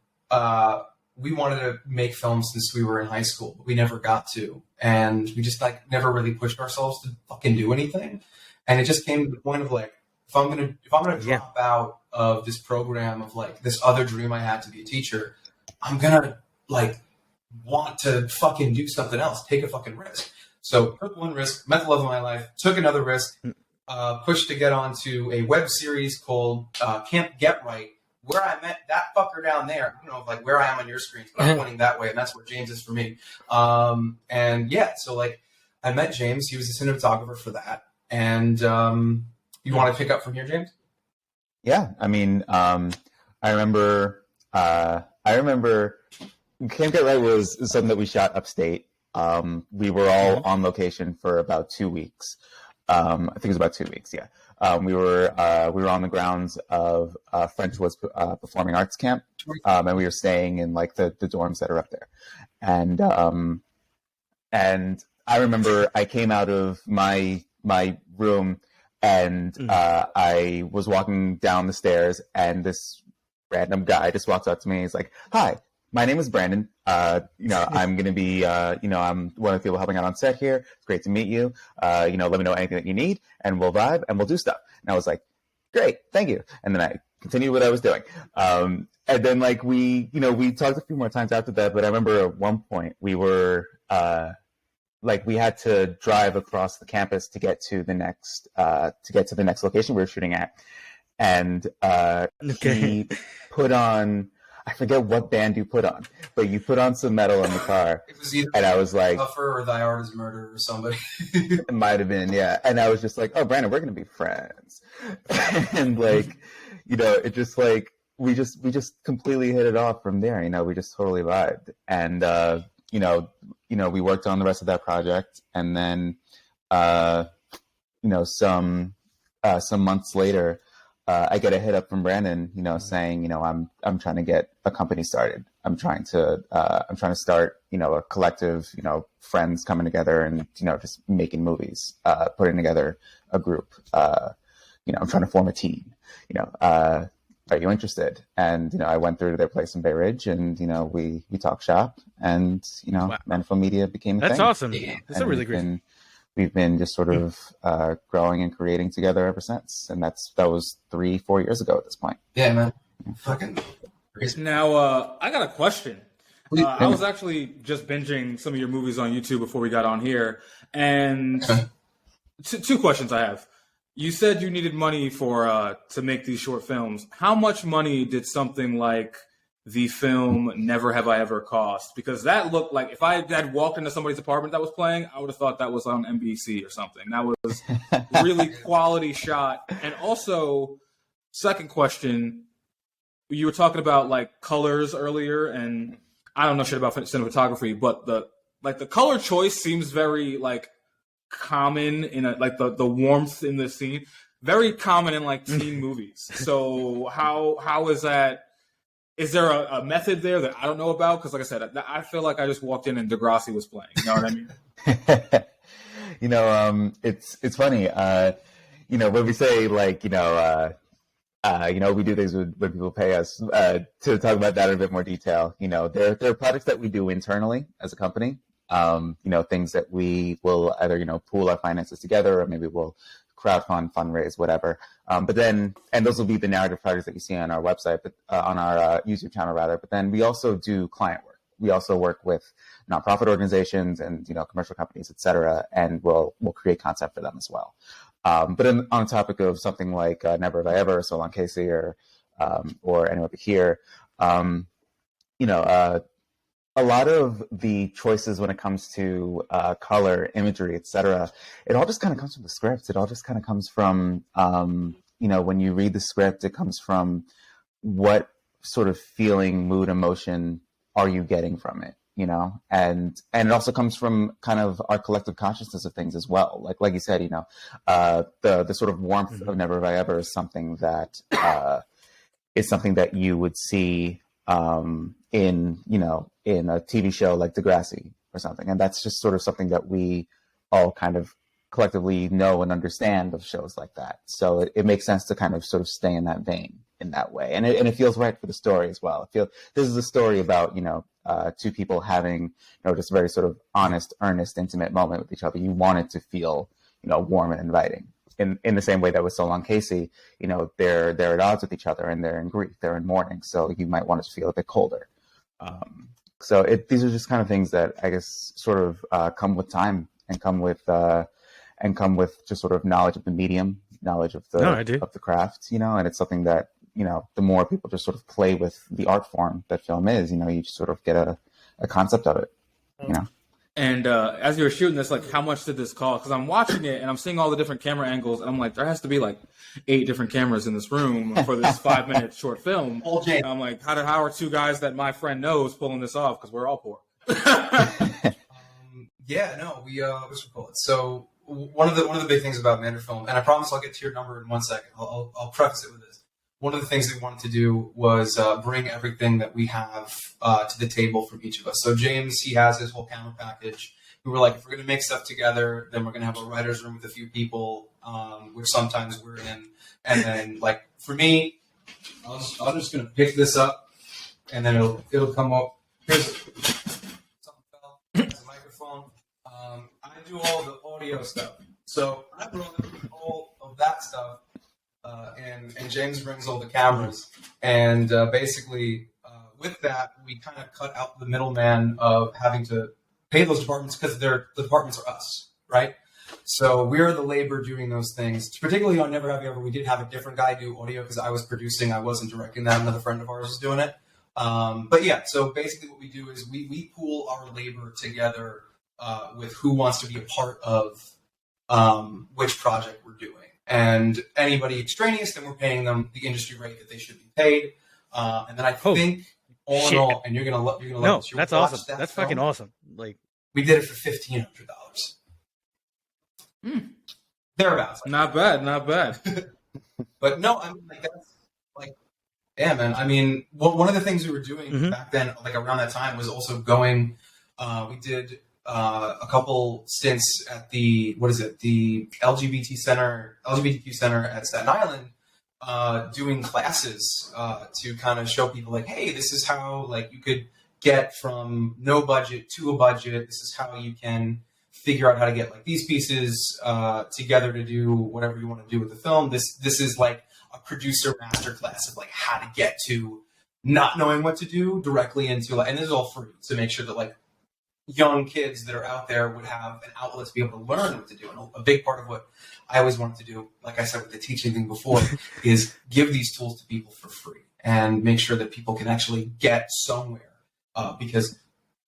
we wanted to make films since we were in high school, but we never got to. And we just like never really pushed ourselves to fucking do anything. And it just came to the point of like, if I'm gonna drop out of this program of like this other dream I had to be a teacher, I'm gonna like want to fucking do something else, take a fucking risk. So took one risk, met the love of my life, took another risk, pushed to get onto a web series called Camp Get Right, where I met that fucker down there. I don't know like where I am on your screen, but I'm pointing that way, and that's where James is for me. And yeah, so like I met James. He was the cinematographer for that. And you want to pick up from here, James? Yeah, I mean, I remember Camp Get Right was something that we shot upstate. We were all on location for about 2 weeks. I think it was about 2 weeks. Yeah. We were on the grounds of French Woods Performing Arts Camp, and we were staying in like the dorms that are up there. And I remember I came out of my room and I was walking down the stairs, and this random guy just walks up to me. He's like, "Hi, my name is Brandon. I'm going to be, I'm one of the people helping out on set here. It's great to meet you. Let me know anything that you need, and we'll vibe and we'll do stuff." And I was like, "Great, thank you." And then I continued what I was doing. And then like we talked a few more times after that, but I remember at one point we were, we had to drive across the campus to get to the next location we were shooting at. And he put on, I forget what band you put on, but you put on some metal in the car. It was either and I was like, Suffer or Thy Art Is Murder or somebody. It might have been, yeah. And I was just like, "Oh, Brandon, we're gonna be friends." And like, it just like we just completely hit it off from there. We just totally vibed. And we worked on the rest of that project, and then some months later, I get a hit up from Brandon, saying, I'm trying to get a company started. I'm trying to start, a collective, friends coming together and, just making movies, putting together a group. I'm trying to form a team. Are you interested? And, I went through to their place in Bay Ridge, and, we talked shop, and, Manful Media became a thing. That's awesome. Yeah. That's a really great. We've been just sort of growing and creating together ever since. And that was 3-4 years ago at this point. Yeah, man. Fucking crazy. Now, I got a question. I was actually just binging some of your movies on YouTube before we got on here. And two questions I have. You said you needed money to make these short films. How much money did something like the film Never Have I Ever cost? Because that looked like, if I had walked into somebody's apartment that was playing, I would have thought that was on NBC or something. That was really quality shot. And also, second question, you were talking about like colors earlier, and I don't know shit about cinematography, but the color choice seems very like common in like the warmth in the scene, very common in like teen movies. So how is that? Is there a method there that I don't know about? Because like I said, I feel like I just walked in and Degrassi was playing. You know what I mean? It's funny. When we say like, we do things when people pay us to talk about that in a bit more detail. There are projects that we do internally as a company. Things that we will either, pool our finances together, or maybe we'll crowdfund, fundraise, whatever. And those will be the narrative projects that you see on our website, but on our YouTube channel rather. But then we also do client work. We also work with nonprofit organizations and commercial companies, et cetera, and we'll create content for them as well. But on the topic of something like Never Have I Ever, So Long Casey, or Anyone But Here, a lot of the choices when it comes to color, imagery, et cetera, it all just kind of comes from the script. It all just kind of comes from, when you read the script, it comes from what sort of feeling, mood, emotion are you getting from it, and it also comes from kind of our collective consciousness of things as well. Like you said, the sort of warmth of Never Have I Ever is something that you would see in a TV show like Degrassi or something. And that's just sort of something that we all kind of collectively know and understand of shows like that. So it makes sense to kind of sort of stay in that vein in that way. And it feels right for the story as well. This is a story about, two people having, just a very sort of honest, earnest, intimate moment with each other. You want it to feel, warm and inviting. In the same way that with So Long Casey, they're at odds with each other and they're in grief, they're in mourning. So you might want it to feel a bit colder. These are just kind of things that I guess sort of come with time and come with just sort of knowledge of the medium, knowledge of the craft, and it's something that, the more people just sort of play with the art form that film is, you just sort of get a concept of it, And as you were shooting this, like, how much did this cost? Because I'm watching it and I'm seeing all the different camera angles, and I'm like, there has to be like 8 different cameras in this room for this 5-minute short film. And I'm like, how are 2 guys that my friend knows pulling this off? Because we're all poor. What's it called? So one of the big things about Mander Film, and I promise I'll get to your number in 1 second. I'll preface it with this. One of the things that we wanted to do was bring everything that we have to the table from each of us. So James, he has his whole camera package. We were like, if we're going to make stuff together, then we're going to have a writer's room with a few people, which sometimes we're in. And then, like, for me, I'm just going to pick this up, and then it'll come up. Here's a microphone. I do all the audio stuff. So I brought all of that stuff. And James brings all the cameras, and basically with that we kind of cut out the middleman of having to pay those departments, because the departments are us, right? So we're the labor doing those things. Particularly on Never Have You Ever, we did have a different guy do audio because I was producing, I wasn't directing that. Another friend of ours was doing it. But yeah, so basically what we do is we pool our labor together with who wants to be a part of which project we're doing. And anybody extraneous, then we're paying them the industry rate that they should be paid. And then I think all in all, and you're gonna love this. That's awesome. That's film. Fucking awesome. Like, we did it for $1,500. Thereabouts. Not bad. But no, I mean, like, that's like, yeah, man. I mean, one of the things we were doing back then, like around that time, was also going. We did a couple stints at the LGBTQ center at Staten Island, doing classes to kind of show people like, hey, this is how like you could get from no budget to a budget. This is how you can figure out how to get like these pieces together to do whatever you want to do with the film. This is like a producer masterclass of like how to get to not knowing what to do directly into like, and this is all free to make sure that like young kids that are out there would have an outlet to be able to learn what to do. And a big part of what I always wanted to do, like I said with the teaching thing before, is give these tools to people for free and make sure that people can actually get somewhere. Because,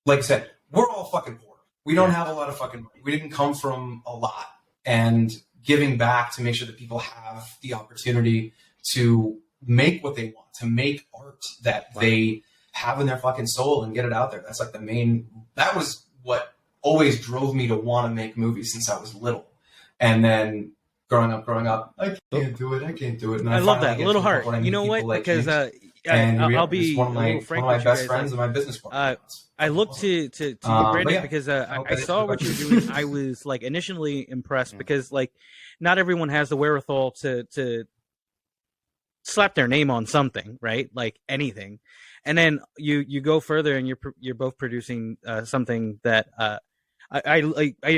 like I said, we're all fucking poor. We don't have a lot of fucking money. We didn't come from a lot. And giving back to make sure that people have the opportunity to make what they want, to make art that they have in their fucking soul and get it out there. That's like that was what always drove me to want to make movies since I was little. And then growing up, I can't do it. And I love that. A little hard. You know what? Like because I'll be one of my best friends and my business partner. I looked to you, Brandon, because I saw what you're doing. I was like initially impressed because like not everyone has the wherewithal to slap their name on something, right? Like anything, and then you go further and you're both producing something that I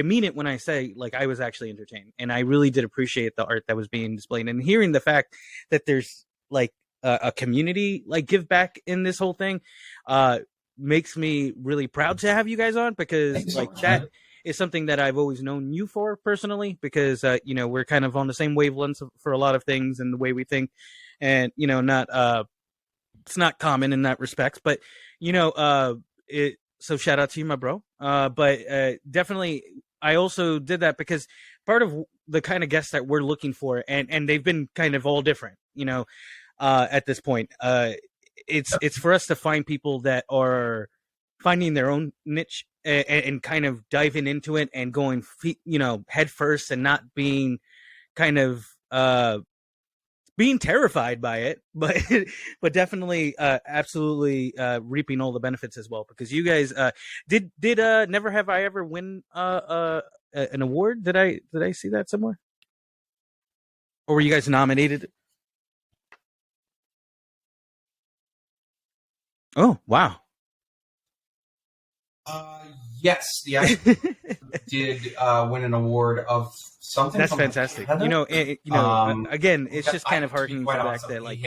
mean it when I say like I was actually entertained, and I really did appreciate the art that was being displayed, and hearing the fact that there's like a community like give back in this whole thing makes me really proud to have you guys on, because like that is something that I've always known you for personally, because you know, we're kind of on the same wavelength for a lot of things and the way we think, and you know, not it's not common in that respect, but you know, so shout out to you, my bro. But definitely I also did that because part of the kind of guests that we're looking for, and they've been kind of all different, you know, at this point, it's for us to find people that are finding their own niche and kind of diving into it and going, you know, head first, and not being kind of being terrified by it, but definitely absolutely reaping all the benefits as well. Because you guys did Never Have I Ever win an award? Did I see that somewhere? Or were you guys nominated? Oh, wow. Yes, the actor did win an award of something. That's fantastic. Canada? You know, again, it's just kind of harkening to the fact that like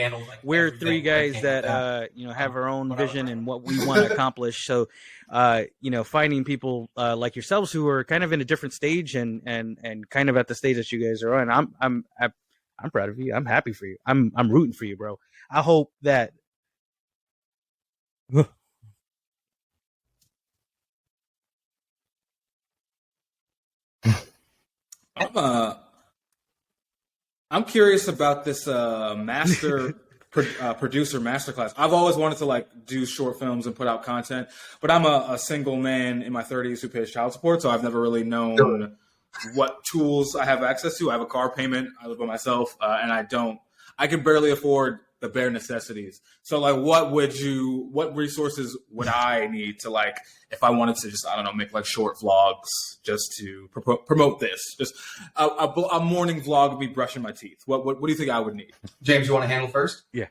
we're three guys that you know, have our own vision and what we want to accomplish. So, you know, finding people like yourselves who are kind of in a different stage and kind of at the stage that you guys are on, I'm proud of you. I'm happy for you. I'm rooting for you, bro. I hope that. I'm curious about this producer masterclass. I've always wanted to like do short films and put out content, but I'm a single man in my 30s who pays child support, so I've never really known what tools I have access to. I have a car payment. I live by myself, and I can barely afford the bare necessities. So like, what resources would I need to, like, if I wanted to just, I don't know, make like short vlogs just to promote this, just a morning vlog of me brushing my teeth. What do you think I would need? James, you want to handle first? Yeah.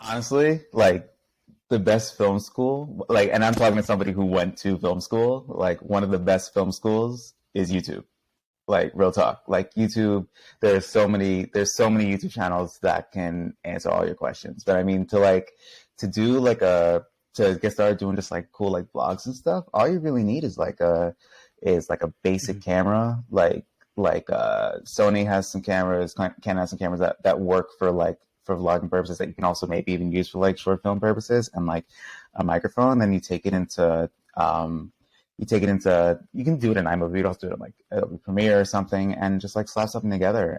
Honestly, like the best film school, like, and I'm talking to somebody who went to film school, like one of the best film schools is YouTube. Like, real talk, like YouTube, there's so many YouTube channels that can answer all your questions. But I mean, to get started doing just like cool like vlogs and stuff, all you really need is like a basic camera. Like Sony has some cameras, Canon has some cameras that work for vlogging purposes, that you can also maybe even use for like short film purposes, and like a microphone. Then you take it into you can do it in iMovie, you also do it in like Adobe Premiere or something, and just like slap something together.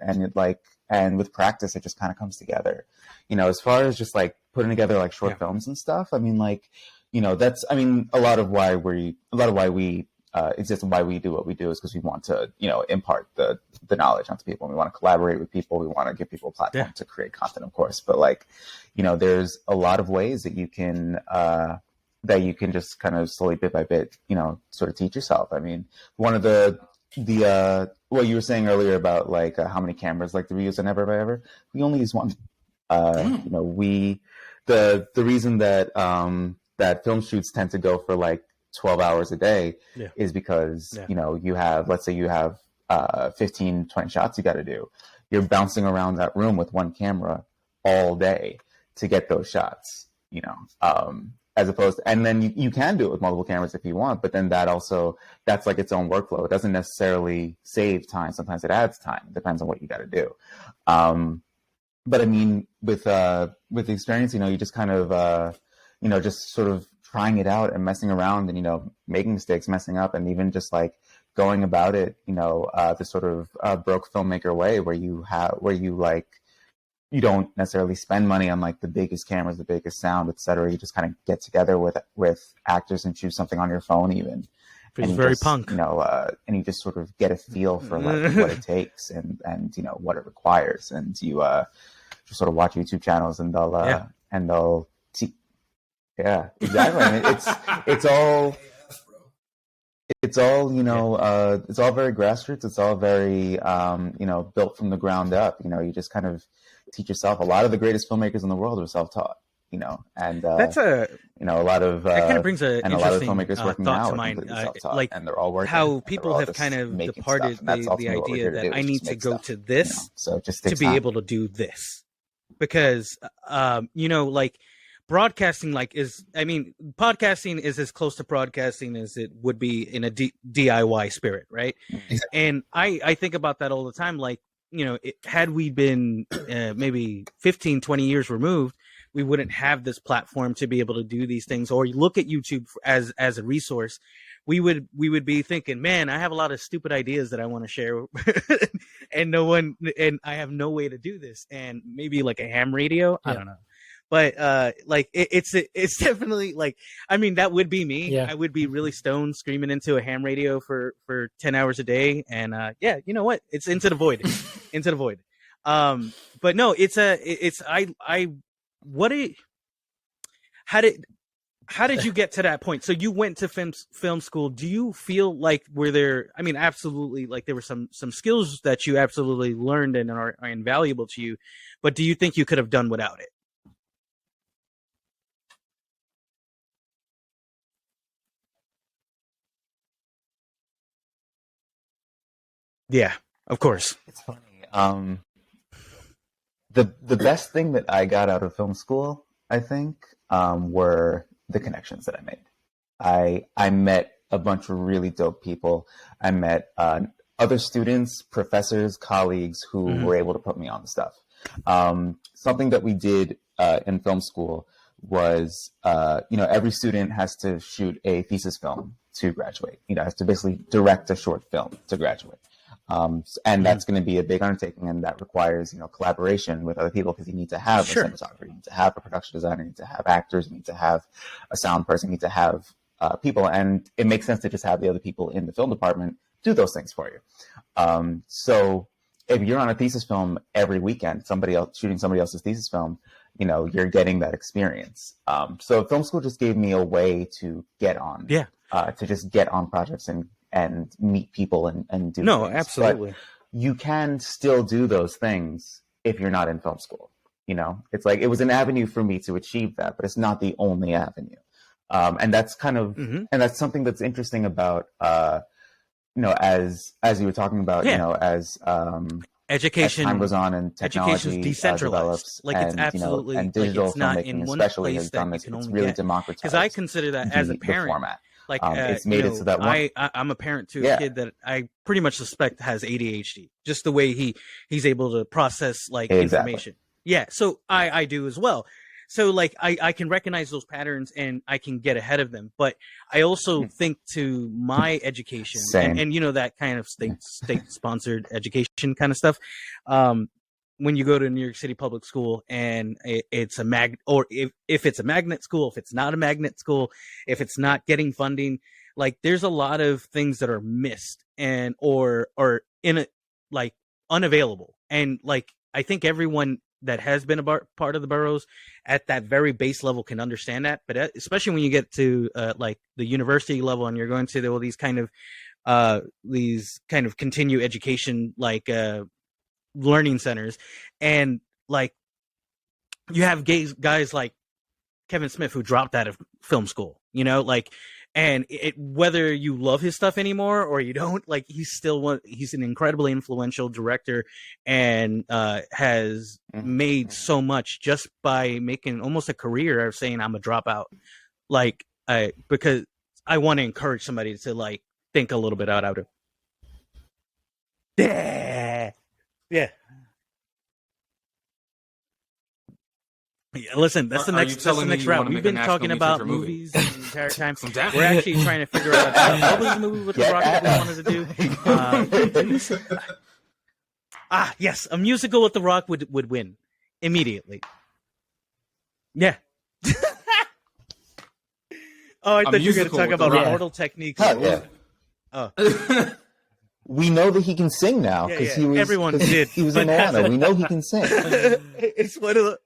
And with practice, it just kind of comes together. You know, as far as just like putting together like short films and stuff, I mean, like, you know, a lot of why we exist and why we do what we do is because we want to, you know, impart the knowledge onto people. We want to collaborate with people. We want to give people a platform to create content, of course. But like, you know, there's a lot of ways that you can just kind of slowly, bit by bit, you know, sort of teach yourself. I mean, one of the what you were saying earlier about like how many cameras like do we use in Never Have I Ever? We only use one. You know, the reason that that film shoots tend to go for like 12 hours a day is because you know, let's say you have 15, 20 shots you got to do. You're bouncing around that room with one camera all day to get those shots, you know. As opposed to, and then you can do it with multiple cameras if you want, but then that's like its own workflow. It doesn't necessarily save time. Sometimes it adds time. It depends on what you got to do. But I mean, with the experience, you know, you just kind of, you know, just sort of trying it out and messing around and, you know, making mistakes, messing up, and even just like going about it, you know, the sort of broke filmmaker way where you you don't necessarily spend money on like the biggest cameras, the biggest sound, etc. You just kind of get together with actors and choose something on your phone even. It's and very just, punk. And you just sort of get a feel for like what it takes and what it requires. And you just sort of watch YouTube channels and they'll see. Yeah, exactly. I mean, it's all it's all very grassroots. It's all very built from the ground up. You just kind of teach yourself. A lot of the greatest filmmakers in the world are self-taught. And that's a lot of that kind of brings a and a lot of interesting filmmakers working thought now to are mind. completely self-taught, Like and they're all working. how people have kind of departed the idea that I need to go to this so it just to takes be time. able to do this, because like broadcasting podcasting is as close to broadcasting as it would be in a DIY spirit, right? Exactly. And I think about that all the time. Like, had we been maybe 15, 20 years removed, we wouldn't have this platform to be able to do these things. Or you look at YouTube as a resource, we would be thinking, man, I have a lot of stupid ideas that I want to share, and I have no way to do this. And maybe like a ham radio, I don't know. But it's definitely like, I mean, that would be me. Yeah. I would be really stoned screaming into a ham radio for 10 hours a day. And you know what? It's into the void. Into the void. But no, how did you get to that point? So you went to film school. Do you feel like absolutely, like there were some skills that you absolutely learned and are invaluable to you, but do you think you could have done without it? Yeah, of course. It's funny. The best thing that I got out of film school, I think, were the connections that I made. I met a bunch of really dope people. I met other students, professors, colleagues who were able to put me on the stuff. Something that we did in film school was, every student has to shoot a thesis film to graduate. Has to basically direct a short film to graduate. And that's going to be a big undertaking, and that requires, collaboration with other people, because you need to have a cinematographer, you need to have a production designer, you need to have actors, you need to have a sound person, you need to have people, and it makes sense to just have the other people in the film department do those things for you. So if you're on a thesis film every weekend, shooting somebody else's thesis film, you're getting that experience. So film school just gave me a way to get on, to just get on projects and meet people and do things. Absolutely. But you can still do those things if you're not in film school. It's like, it was an avenue for me to achieve that, but it's not the only avenue. And that's kind of, and that's something that's interesting about, as you were talking about, as education, as time goes on and technology decentralized. develops, it's absolutely, and digital it's not filmmaking in one especially place has done that this. you can It's only really get. democratized. Because I consider that as a the parent, format. like it's made it so that I'm a parent to a kid that I pretty much suspect has ADHD, just the way he's able to process information. Yeah, so I do as well. So I can recognize those patterns and I can get ahead of them. But I also think to my education and that kind of state sponsored education kind of stuff. When you go to New York City public school and it's or if it's a magnet school, if it's not a magnet school, if it's not getting funding, there's a lot of things that are missed and or in it unavailable. And I think everyone that has been a part of the boroughs at that very base level can understand that. But especially when you get to the university level and you're going to all these kind of continue education learning centers, and you have guys like Kevin Smith who dropped out of film school, and whether you love his stuff anymore or you don't, he's an incredibly influential director and has made so much just by making almost a career of saying I'm a dropout, because I want to encourage somebody to think a little bit out of it. Yeah. Listen, that's the next route. We've been talking about movies the entire time. We're actually trying to figure out what was the movie with The Rock that we wanted to do. Yes, a musical with The Rock would win. immediately. Yeah. Oh, I thought you were going to talk about Immortal Techniques. Oh, yeah. We know that he can sing now because he was. Everyone did. He was in Moana. We know he can sing. It's one of the.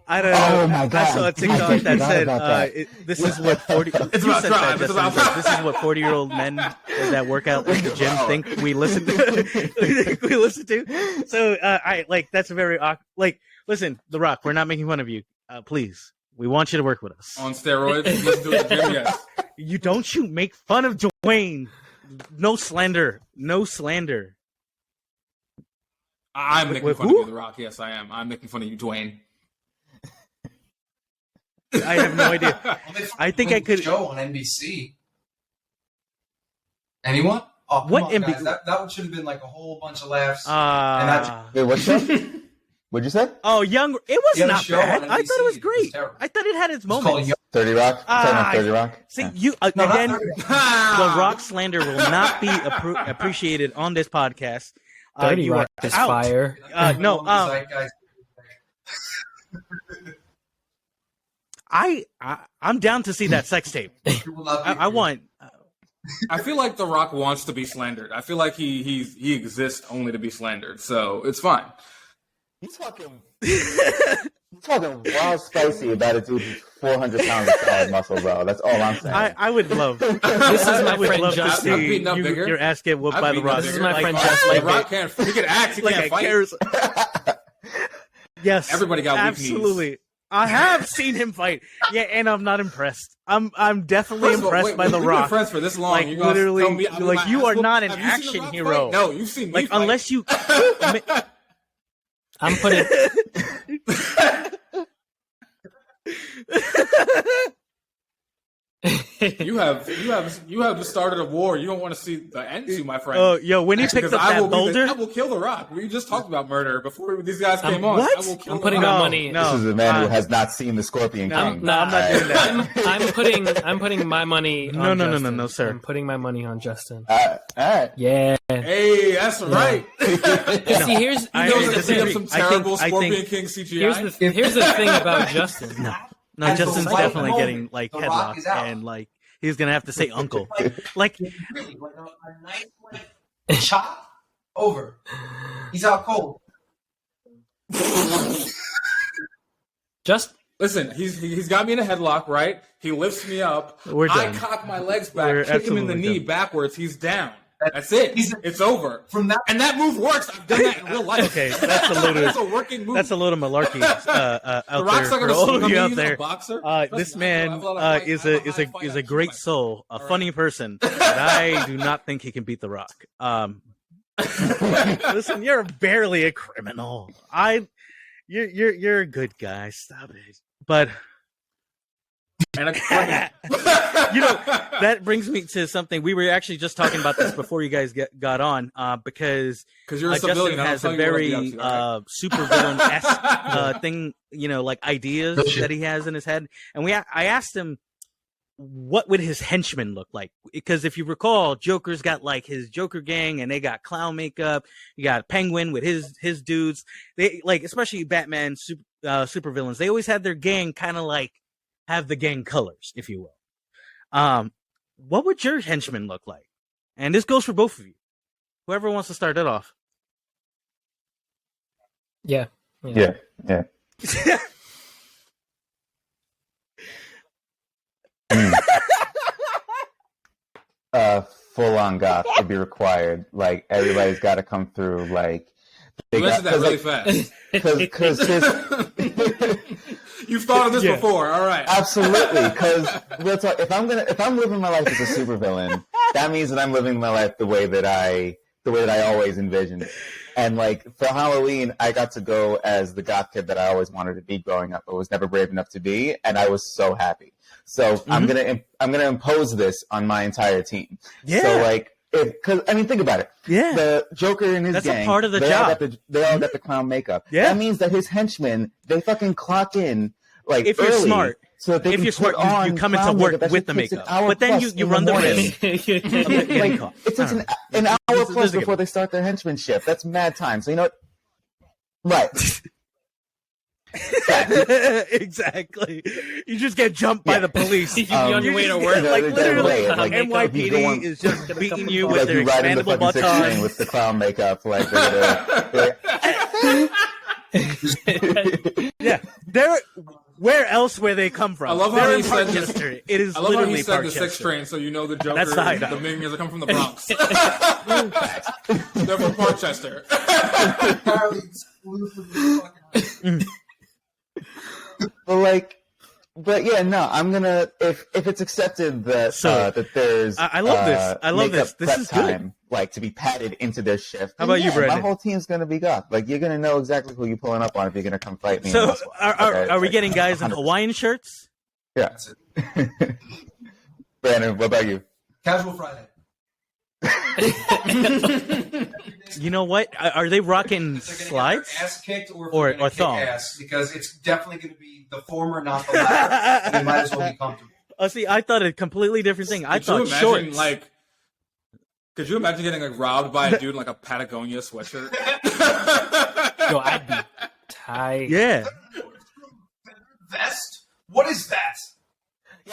I don't know. Oh my God! I saw a TikTok that said, "This is what 40." It's about drive. It's about drive. This is what 40-year-old men that work out at the gym think we listen to. We listen to. So I like that's a very like. Listen, The Rock. We're not making fun of you. Please, we want you to work with us On steroids, listen to it at the gym, yes. You don't make fun of Dwayne. No slander. No slander. I'm making fun of you, The Rock. Yes, I am. I'm making fun of you, Dwayne. I have no idea. I think I could. Show on NBC. Anyone? Oh, come what on, NBC? guys. That should have been like a whole bunch of laughs. Wait, what show? What'd you say? Oh, Young. It was Yeah, the not show bad. on I thought it was NBC great. was terrible. I thought it had its It's called moments. 30 Rock. Ah, 30 Rock. See, Yeah. you No, not again. 30. The Rock slander will not be appreciated on this podcast. 30 you Rock are is out. fire. No. I'm down to see that sex tape. I want. I feel like The Rock wants to be slandered. I feel like he exists only to be slandered, so it's fine. He's talking wild spicy about a dude who's 400 pounds of solid muscle, bro. That's all I'm saying. I would love. This is my I would friend love to Justin. I've see beaten up bigger. your ass get whooped I've by The beaten up Rock. bigger. This is my friend Like, Justin. The Rock can't. He can act. He can't fight. Yes, Everybody got weak knees. absolutely. I have seen him fight. Yeah, and I'm not impressed. I'm definitely First of all, impressed wait, by The we've been Rock. friends for this long. Like You're gonna literally, tell me I'm like my you ass are whooped? not an Have you seen The action Rock hero. fight? No, you've seen me Like fight. unless you. I'm putting. You have started a war. You don't want to see the end to, my friend. Oh, yo, when he picked Because up that boulder, I will kill The Rock. We just talked about murder before these guys came on. what? I will kill I'm The putting Rock. my money. No. This is a man who has not seen the Scorpion King. I'm not doing that. I'm putting my money. No, on no, no, no, Justin. no, sir. I'm putting my money on Justin. All right. Yeah. Hey, that's right. See, here's I Those the are disagree. thing. some terrible I think- Scorpion King CGI. Here's the thing about Justin. No, At the Justin's right definitely moment, getting like The Rock is headlocked out. and like he's gonna have to say uncle. Like Really, like a nice like chop over. He's out cold. Just Listen, he's got me in a headlock, right? He lifts me up. We're I done. cock my legs back, We're kick him in the absolutely knee done. backwards. He's down. That's it. It's over. From that, And that move works. I've done that in real life. okay, that's a load That's of a working move. that's a load of malarkey out The Rock's there not for gonna all swing of on you me. out He's a there. boxer. This Listen, man I have a lot of fight- is I have a high fight is a IQ, great man. soul, a All funny person, but I do not think he can beat The Rock. Listen, you're barely a criminal. You're a good guy. Stop it. But And a criminal. you know, that brings me to something. We were actually just talking about this before you guys got on, because Because you're a Justin civilian. I don't has tell a you what to very be up to, all right? super villain-esque thing, you know, like ideas that he has in his head. And I asked him, what would his henchmen look like? Because if you recall, Joker's got like his Joker gang, and they got clown makeup. You got Penguin with his dudes. They like, especially Batman super villains. They always had their gang kind of like have the gang colors, if you will. What would your henchmen look like? And this goes for both of you. Whoever wants to start it off. yeah. Yeah. Full on goth would be required. Like everybody's got to come through. Like they You answered that really fast. because his You've thought of this Yeah. before. All right. absolutely because real talk. If I'm living my life as a supervillain, that means that I'm living my life the way that I always envisioned it. And like for Halloween, I got to go as the goth kid that I always wanted to be growing up, but was never brave enough to be, and I was so happy. So I'm gonna impose this on my entire team. Yeah. So like, because I mean, think about it. Yeah. The Joker and his That's a gang, part of the they job. They all got the clown makeup. Yeah. That means that his henchmen, they fucking clock in like If you're early, smart. so that they If can you're smart, put you on come into clown work makeup. That with shit the takes an makeup. hour But then plus you in run the morning. risk. Like, it takes an hour plus before they start their henchmanship. That's mad time. So you know what? Right. Exactly. You just get jumped by the police. You on your way to work. Like literally, like, NYPD is just beating you with Like their you ride in the expandable fucking 6 train batons. with the clown makeup, like, Yeah, they're where else where they come from? I love how they're he in said Parkchester. It is I love how literally he said the Parkchester. 6 train, so you know the Joker, That's the hideout. the minions are coming from the Bronx. They're from Parkchester. Apparently exclusively fucking. But yeah, no, I'm gonna if it's accepted that So, that there's I love this. I love makeup this. This prep is good. time, like to be padded into their shift. How about you, My Brandon? whole team's gonna be goth. Like you're gonna know exactly who you're pulling up on if you're gonna come fight me. in So, this one. are we Like, getting guys in 100%. Hawaiian shirts? Yeah. That's it. Brandon, what about you? Casual Friday. You know what? Are they rocking If they're gonna slides? get their ass kicked or, if Or- they're gonna or kick thongs? ass, because it's definitely going to be the former, not the latter. And you might as well be comfortable. Oh, see, I thought a completely different thing. I Could you thought imagine, shorts. like, could you imagine getting like robbed by a dude in like a Patagonia sweatshirt? Yo, I'd be tight. Yeah. Vest? What is that?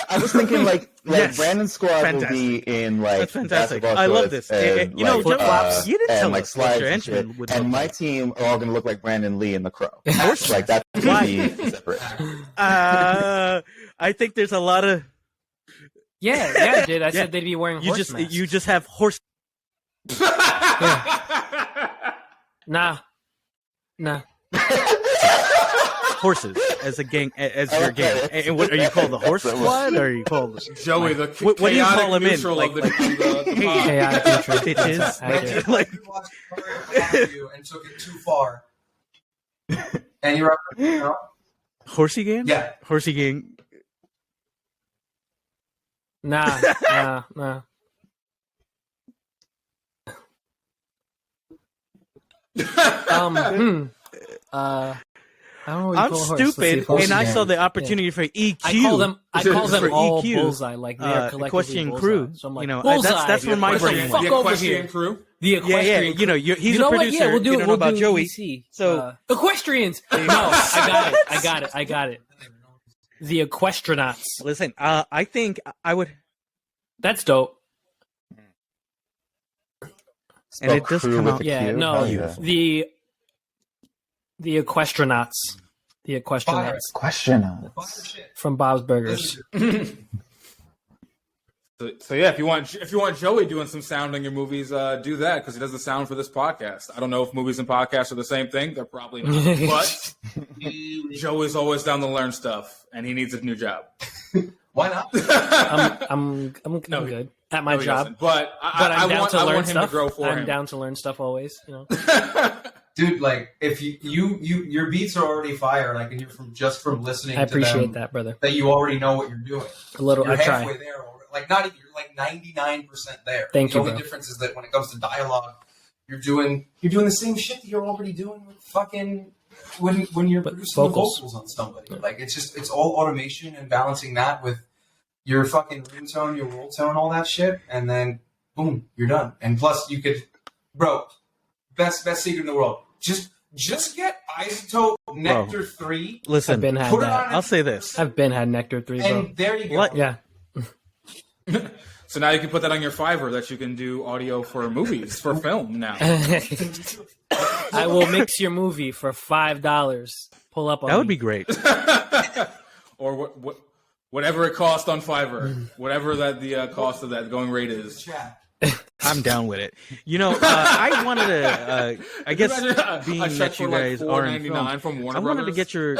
I was thinking like Yes. Brandon's squad Fantastic. will be in like That's fantastic. basketball I love shorts this. and, You know, like, flip-flops. You didn't and tell like us what slides your and shit. henchman would And look my like. team are all gonna look like Brandon Lee and the Crow. course. Like that would Why? be separate. I think there's a lot of Yeah, I did. I said they'd be wearing you horse just masks. you just have horse Nah. horses as a gang as your Okay. gang. And what are you called, the horse squad? Or are you called Joey, the What do you chaotic call him in? neutral Like- of the, like- the pod. Chaotic neutral. bitches? That's accurate. Like You watched you and took it too far. And you're up. horsey gang? Yeah. Horsey gang. Nah. I don't know what you I'm call a horse. Let's see, stupid, horse and I gang. saw the opportunity for EQ. I call them For all EQ, bullseye, like they are collectively equestrian bullseye. crew. So I'm like, You know, bullseye. that's where my brain Fuck went. over Equestrian here. crew. The Yeah, equestrian. you know, he's you know a what? producer. Yeah, we'll do. You don't know we'll about do Joey. EC. So- equestrians. No, I got it. The equestronauts. Listen, I think I would, That's dope. and it does Crew come with out. a Yeah, Q? no, Hell yeah. the equestronauts. The equestronauts Question. Fire shit. from Bob's Burgers. So yeah, if you want Joey doing some sound in your movies, do that because he does the sound for this podcast. I don't know if movies and podcasts are the same thing. They're probably not. But Joey's always down to learn stuff, and he needs a new job. Why not? I'm good at my No, he job. doesn't. But But I'm down to learn want him stuff. to grow for I'm him. down to learn stuff always. You know. Dude, like if you your beats are already fire, and I can hear from listening I to them appreciate that, brother. that you already know what you're doing. A little. You're I try. halfway there already. Like not even, you're like 99% there. Thank the you, only bro. difference is that when it comes to dialogue, you're doing the same shit that you're already doing with fucking when you're But producing vocals. the vocals on somebody. Like it's all automation and balancing that with your fucking room tone, your roll tone, all that shit, and then boom, you're done. And plus you could, bro, best secret in the world. Just get Isotope Nectar 3 Listen, I've been had put it that. on I'll say this. I've been had Nectar 3, bro. and there you go. What? Yeah. So now you can put that on your Fiverr that you can do audio for movies for film now. I will mix your movie for $5. Pull up on That would me. be great. Or whatever it costs on Fiverr, whatever that the cost of that going rate is. Chat. I'm down with it. You know, I wanted to. I guess being a that check you for like guys are in film, $4.99 from Warner I wanted to Brothers. get your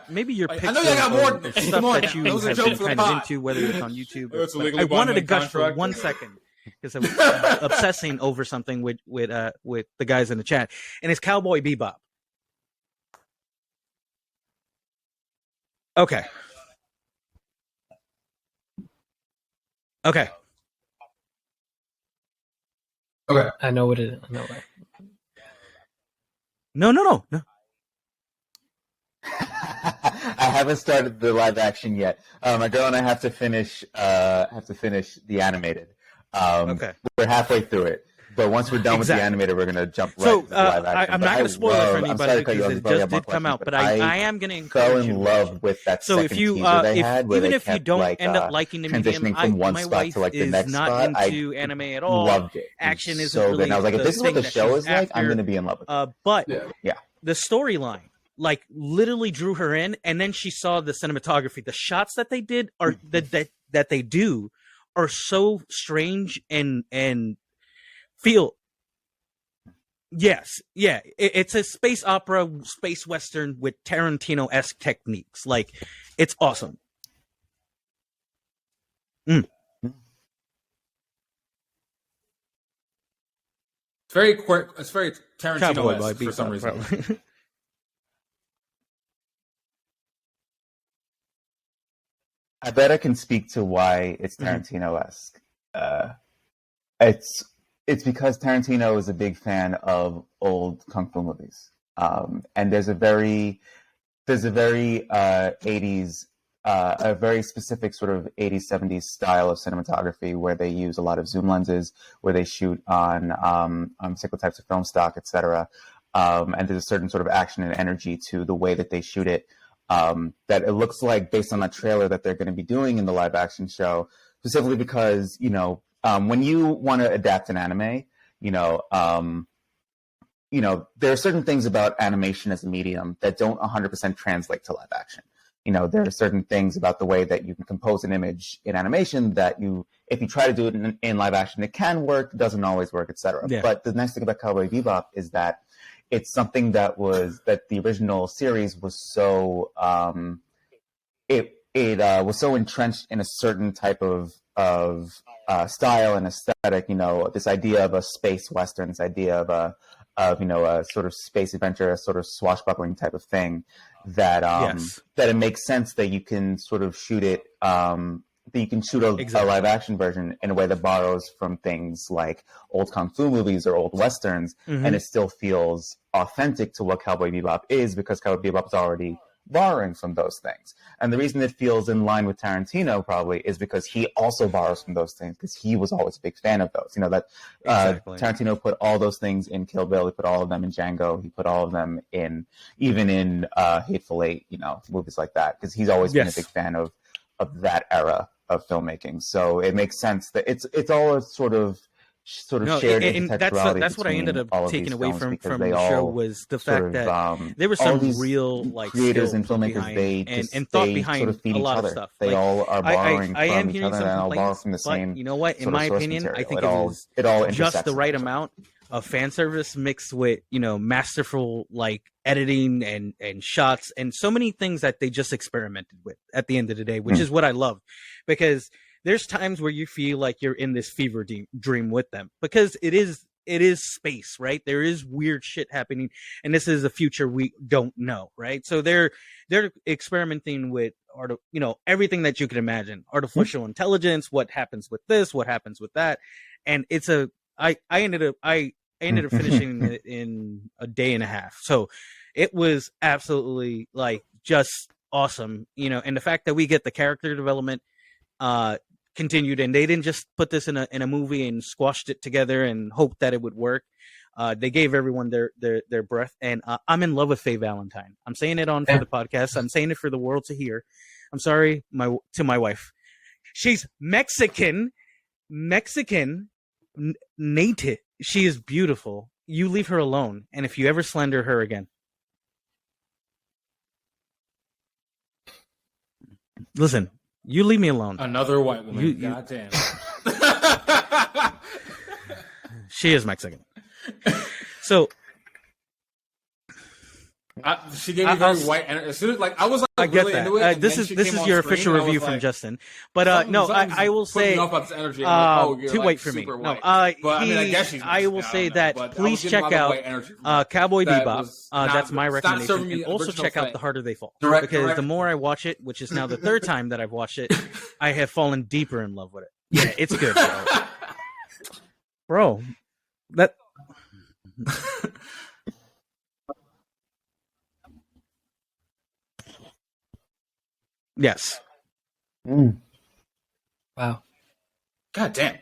maybe your I picks know you got more of than- stuff come on, that you that was a have joke been for the kind of pod. into, whether it's on YouTube. It's a But legally I wanted to binding gush for contract. 1 second because I was obsessing over something with the guys in the chat, and it's Cowboy Bebop. Okay. Okay. Okay. I know what it is. I know it. No. I haven't started the live action yet. My girl and I have to finish the animated. Okay. We're halfway through it, But once we're done with the animator, we're gonna jump right So into live action. I'm not going to spoil it for anybody because it just did come out. But I am going to encourage fell you. in love with that So second if you teaser they had, where even they if you kept, don't like, end up liking the medium, transitioning from one my spot wife to like the is next not spot, into anime at all. loved it. Action isn't so really good. And I was like, if the this is what thing the that show she's is like, I'm after. going to be in love with it. But Yeah. the storyline, like, literally drew her in, and then she saw the cinematography. The shots that they did are that they do are so strange and feel. Yes, yeah, it's a space opera, space western with Tarantino-esque techniques. Like, it's awesome. It's very quick. It's very Tarantino-esque for some reason. I bet I can speak to why it's Tarantino-esque. It's because Tarantino is a big fan of old kung fu movies, and there's a very 80s, a very specific sort of 80s 70s style of cinematography where they use a lot of zoom lenses, where they shoot on particular types of film stock, etc. And there's a certain sort of action and energy to the way that they shoot it. That it looks like, based on that trailer, that they're going to be doing in the live action show, specifically because, when you want to adapt an anime, there are certain things about animation as a medium that don't 100% translate to live action. There are certain things about the way that you can compose an image in animation that if you try to do it in live action, it can work, doesn't always work, etc. Yeah. But the nice thing about Cowboy Bebop is that it's something that the original series was so it was so entrenched in a certain type of style and aesthetic. This idea of a space western, this idea of a sort of space adventure, a sort of swashbuckling type of thing. That that it makes sense that you can sort of shoot it. That you can shoot a live action version in a way that borrows from things like old kung fu movies or old westerns, and it still feels authentic to what Cowboy Bebop is, because Cowboy Bebop is already borrowing from those things. And the reason it feels in line with Tarantino probably is because he also borrows from those things, because he was always a big fan of those. Tarantino put all those things in Kill Bill. He put all of them in Django. He put all of them even in Hateful Eight, movies like that, because he's always been a big fan of that era of filmmaking. So it makes sense that it's all a sort of shared intertextuality. That's what I ended up taking away from the show, was the fact that there was some real creators and filmmakers and thought behind sort of feed a lot each other. of stuff. They all are borrowing from each other, and some all borrow from the same. But you know what? In my opinion, I think it was just the right amount of fan service mixed with masterful editing and shots and so many things that they just experimented with at the end of the day, which is what I love, because there's times where you feel like you're in this fever dream with them, because it is space, right? There is weird shit happening, and this is a future we don't know, right? So they're experimenting with everything that you can imagine, artificial intelligence, what happens with this, what happens with that, and I ended up finishing it in a day and a half. So it was absolutely just awesome, and the fact that we get the character development continued, and they didn't just put this in a movie and squashed it together and hoped that it would work. They gave everyone their breath, and I'm in love with Faye Valentine. I'm saying it for the podcast. I'm saying it for the world to hear. I'm sorry to my wife. She's Mexican native. She is beautiful. You leave her alone, and if you ever slander her again, listen. You leave me alone. Another white woman. Goddamn. She is Mexican. So she gave me very white energy. As soon as I was I get really that. into it. This is your official review from Justin. But I will say too white for me. White. No, I guess she's I will say that please check out Cowboy Bebop. That's my recommendation. And also check out The Harder They Fall. Because the more I watch it, which is now the third time that I've watched it, I have fallen deeper in love with it. Yeah, it's good, bro. That. Yes. Wow. God damn.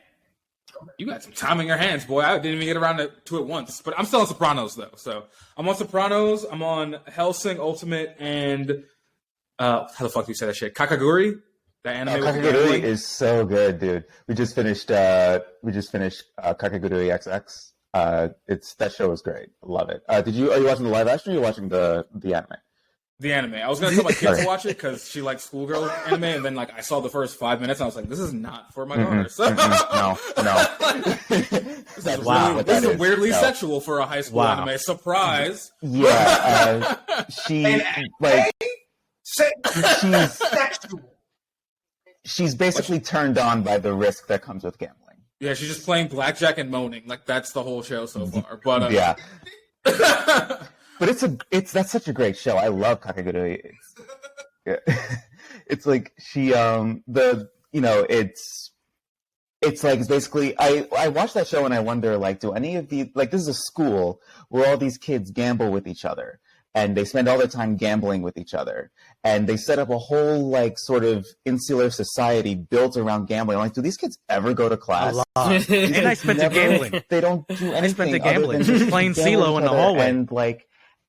You got some time in your hands, boy. I didn't even get around to it once. But I'm still on Sopranos, though. So I'm on Sopranos. I'm on Hellsing Ultimate and how the fuck do you say that shit? Kakaguri? That anime with the Kakaguri gambling? is so good, dude. We just finished Kakaguri XX. That show is great. Love it. Are you watching the live action or are you watching the anime? The anime. I was going to tell my kid to watch it because she likes schoolgirl anime, and then I saw the first 5 minutes, and I was like, this is not for my daughter. So, No. this is weirdly sexual for a high school anime. Surprise. Yeah. She's basically turned on by the risk that comes with gambling. Yeah, she's just playing blackjack and moaning. That's the whole show so far. But yeah. But that's such a great show. I love Kakaguri. It's like she it's basically I watch that show and I wonder do any of the this is a school where all these kids gamble with each other and they spend all their time gambling with each other and they set up a whole sort of insular society built around gambling. Do these kids ever go to class? And I spent it gambling. They don't do anything. I spent it gambling, just playing CeeLo in the hallway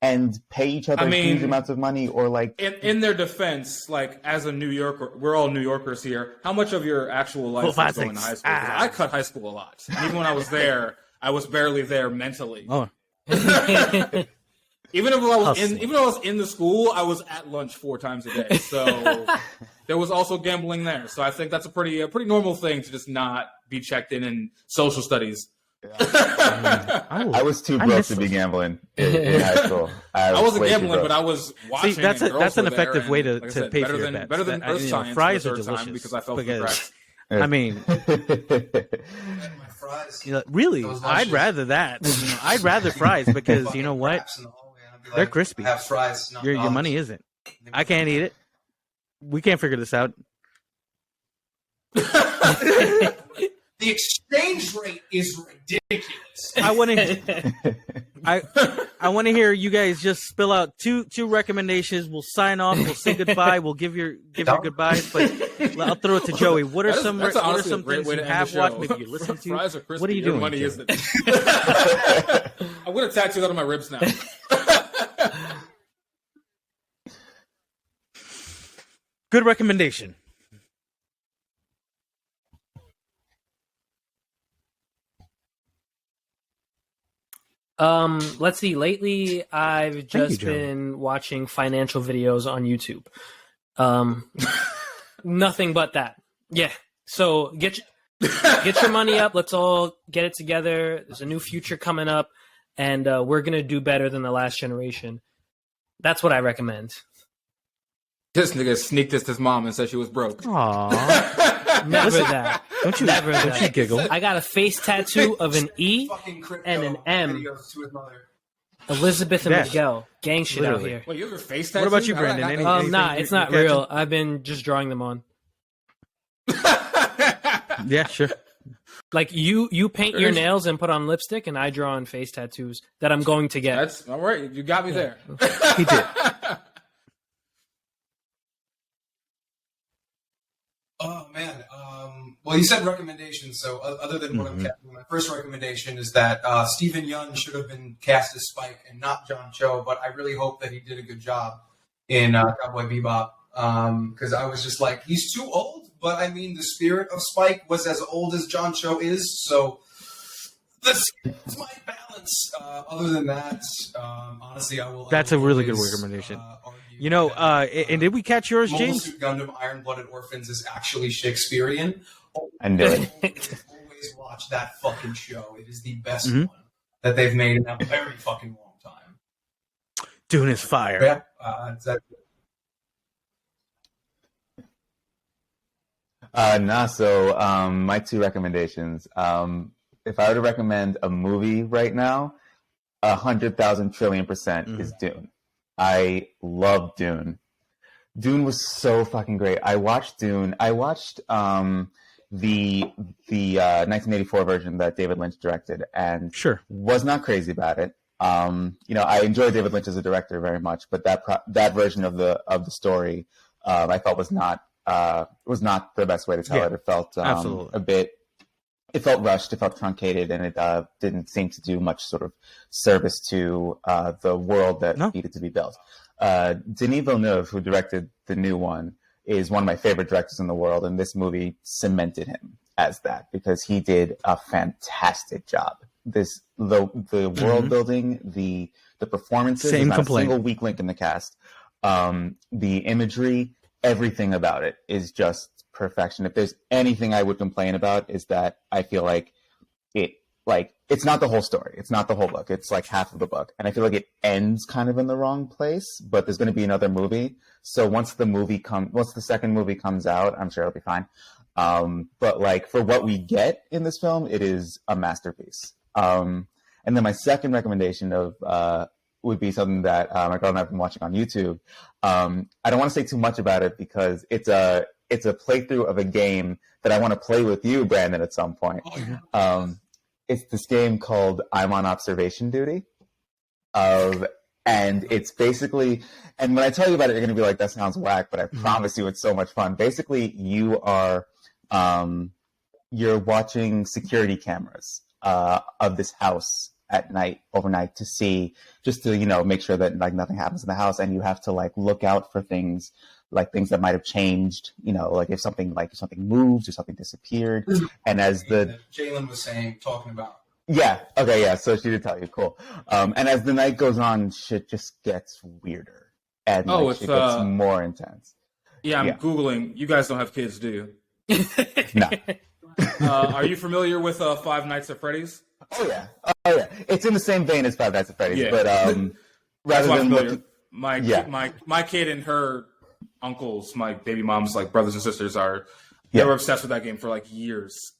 and pay each other huge amounts of money or in their defense, as a New Yorker, we're all New Yorkers here. How much of your actual life is going to high school? 'Cause I cut high school a lot. And even when I was there, I was barely there mentally. Oh. Even if I was in the school, I was at lunch 4 times a day. So there was also gambling there. So I think that's a pretty normal thing to just not be checked in social studies. I was too broke to be gambling in high school. I wasn't gambling, but I was watching. See, that's an effective way to pay for your bets. Better than Earth Science. Fries are delicious because I fell for the cracks. I mean, My fries. really, I'd rather that. I'd rather fries because you know what? They're crispy. Have fries. Your money isn't. I can't eat it. We can't figure this out. The exchange rate is ridiculous. I want to hear you guys just spill out two recommendations. We'll sign off. We'll say goodbye. We'll give your goodbyes. But I'll throw it to Joey. What are some things you have watched? Maybe you listen to. Fries are crispy. What are you doing? Money isn't. I'm gonna tattoo that on my ribs now. Good recommendation. Let's see. Lately, I've just been watching financial videos on YouTube. Nothing but that. Yeah. So get your money up. Let's all get it together. There's a new future coming up, and we're gonna do better than the last generation. That's what I recommend. This nigga sneaked this to his mom and said she was broke. Aww. Never that. Don't you Never don't you giggle? I got a face tattoo of an E and an M. Elizabeth and Miguel. Gang shit out here. Wait, you have your face tattoo? What about you, Brandon? Nah, it's not real. I've been just drawing them on. Yeah, sure. You paint your nails and put on lipstick, and I draw on face tattoos that I'm going to get. That's all right. You got me there. He did. Oh man. Well, you said recommendations. So other than what I'm casting, my first recommendation is that Stephen Yeun should have been cast as Spike and not John Cho. But I really hope that he did a good job in Cowboy Bebop because I was just like, he's too old. But I mean, the spirit of Spike was as old as John Cho is. So that's my balance. Other than that, honestly, I will. That's a really good recommendation. And did we catch yours, Mobile James? Suit Gundam Iron-Blooded Orphans is actually Shakespearean. I knew it. Always watch that fucking show. It is the best one that they've made in a very fucking long time. Dune is fire. Yeah, So my 2 recommendations. If I were to recommend a movie right now, 100,000 trillion% is Dune. I love Dune. Dune was so fucking great. I watched Dune. I watched the 1984 version that David Lynch directed, and was not crazy about it. I enjoy David Lynch as a director very much, but that version of the story I felt was not the best way to tell it. It felt a bit it felt rushed, it felt truncated, and it didn't seem to do much sort of service to the world that needed to be built. Denis Villeneuve, who directed the new one, is one of my favorite directors in the world, and this movie cemented him as that because he did a fantastic job. The world building, the performances, not a single weak link in the cast. The imagery, everything about it is just perfection. If there's anything I would complain about, is that I feel like it's not the whole story. It's not the whole book. It's like half of the book. And I feel like it ends kind of in the wrong place, but there's going to be another movie. So once the second movie comes out, I'm sure it'll be fine. But like for what we get in this film, it is a masterpiece. And then my second recommendation would be something that my girl and I have been watching on YouTube. I don't want to say too much about it because it's a playthrough of a game that I want to play with you, Brandon, at some point. It's this game called I'm on Observation Duty. And it's basically, and when I tell you about it, you're going to be like, that sounds whack, but I promise you it's so much fun. Basically, you're watching security cameras of this house at night, overnight, just to make sure that like nothing happens in the house, and you have to like look out for things that might have changed, like if something moves or something disappeared. And as Jalen was talking about. Yeah. Okay. Yeah. So she did tell you. Cool. And as the night goes on, shit just gets weirder and it gets more intense. Yeah. I'm Googling. You guys don't have kids, do you? No. Are you familiar with Five Nights at Freddy's? Oh yeah. It's in the same vein as Five Nights at Freddy's, but rather than my kid and her uncles, my baby mom's like brothers and sisters they were obsessed with that game for like years.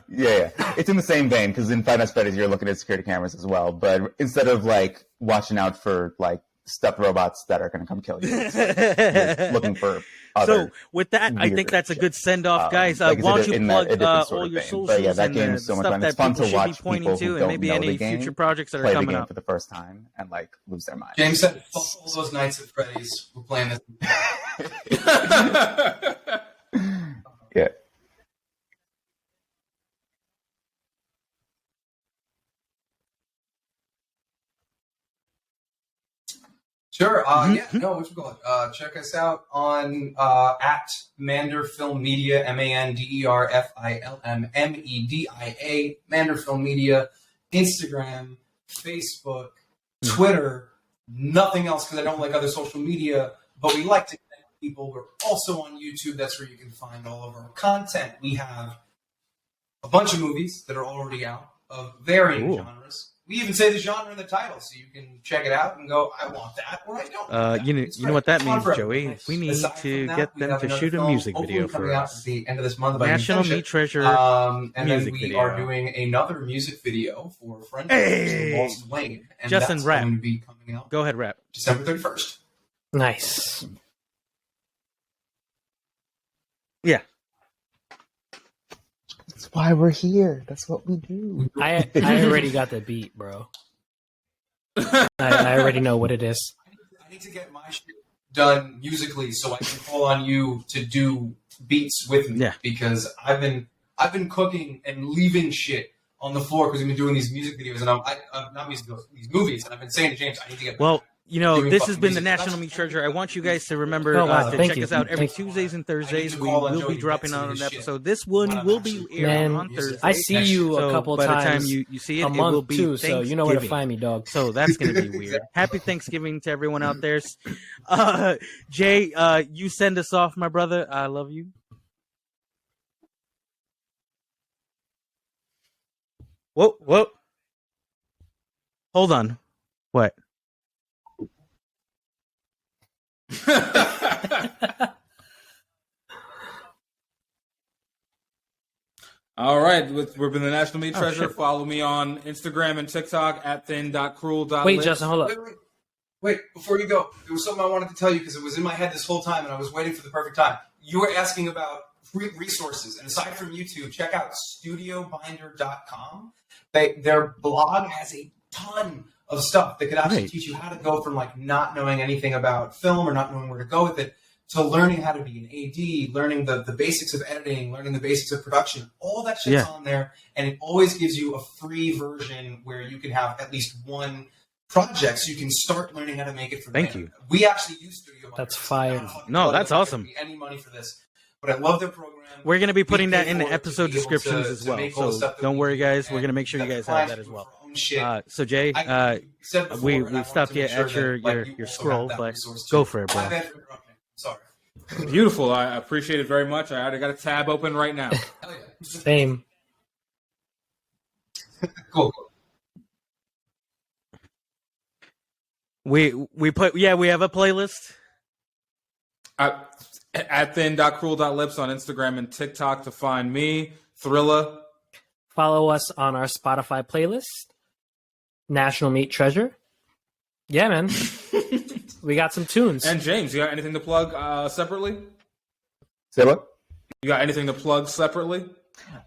Yeah. It's in the same vein because in Five Nights at Freddy's you're looking at security cameras as well, but instead of like watching out for like stuffed robots that are going to come kill you, you're looking for other. So with that, I think that's a good send off, guys. Why don't you plug all your socials that game is so much fun. It's fun to watch people who don't know the game future projects that play are coming the game up for the first time and like lose their mind. James said, "Fuck all those nights at Freddy's. We're playing this." Yeah. Sure. Check us out on at Mander Film Media, ManderFilmMedia, Mander Film Media, Instagram, Facebook, Twitter. Nothing else because I don't like other social media, but we like to connect with people. We're also on YouTube. That's where you can find all of our content. We have a bunch of movies that are already out of varying genres. We even say the genre in the title, so you can check it out and go, I want that, or I don't. You know what that means, Joey? We need to get them to shoot a music video for us. At the end of this month, National Meat Treasure and music then we video. are doing another music video for Friend Boston Wayne, and Justin, that's rap. going to be coming out. Go ahead, rap. December 31st. Nice. Yeah. That's why we're here. That's what we do. I already got the beat, bro. I already know what it is. I need to get my shit done musically so I can call on you to do beats with me. Yeah. Because I've been cooking and leaving shit on the floor because we've been doing these music videos and these movies, and I've been saying to James, I need to get. Well, this has been the music. National Meat Treasure. I want you guys to remember to thank check you. us out every Thank you. Tuesdays and Thursdays. We call on will Jody be dropping Benson on and an shit. episode. This one will be airing on Thursday. I see you a couple by the time times you see it, a it will month be too, so you know where to find me, dog. So that's going to be weird. Happy Thanksgiving to everyone out there. Jay, you send us off, my brother. I love you. Whoa. Hold on. What? All right, we've been the National Meat Treasure. Follow me on Instagram and TikTok at thin.cruel.lit. Wait, Justin, hold up. Wait, before you go, there was something I wanted to tell you because it was in my head this whole time and I was waiting for the perfect time. You were asking about resources, and aside from YouTube, check out studiobinder.com. Their blog has a ton of stuff that could actually teach you how to go from like not knowing anything about film or not knowing where to go with it to learning how to be an AD, learning the basics of editing, learning the basics of production. All that shit's on there, and it always gives you a free version where you can have at least one project, so you can start learning how to make it from there. Thank you. We actually use Studio. That's fire. No, that's awesome. Any money for this, but I love their program. We're going to be putting that in the pay for it episode to be able descriptions to as well. make all the So stuff that don't we worry, do, guys. We're and going to make sure you that guys the have clients that as do well. for our own shit. So Jay, I said before, we and I wanted stopped to you make sure at your that, you your also scroll, have that but resource go too. for it, My bro. bad for interrupting. Sorry. Beautiful. I appreciate it very much. I already got a tab open right now. Hell yeah. Same. Cool. We have a playlist. At thin.cruel.lips on Instagram and TikTok to find me, Thrillah. Follow us on our Spotify playlist, National Meat Treasure. Yeah, man. We got some tunes. And James, you got anything to plug separately? Say what? You got anything to plug separately?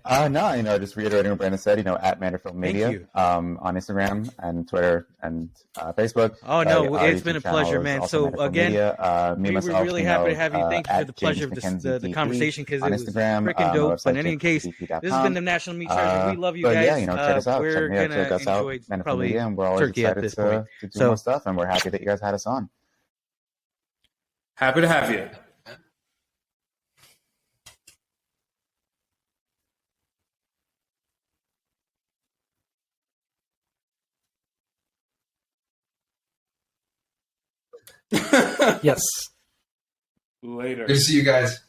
No, just reiterating what Brandon said, at Mander Film Media, you. On Instagram and Twitter and Facebook. Oh, no, Our it's been a YouTube channel pleasure, is man. also So, Mander Film again, Media. Me, we were myself, really happy to have you. Thank you for at the pleasure of James the McKenzie conversation, because on it was Instagram, freaking my dope. website, But in any case, this has been the National Meat Treasure. We love you but guys. yeah, check us out. We're Check me out. gonna Check us out. enjoy Mander Film probably Media, and we're always turkey at excited this point. to do So- more stuff, and we're happy that you guys had us on. Happy to have you. Yes. Later. Good to see you guys.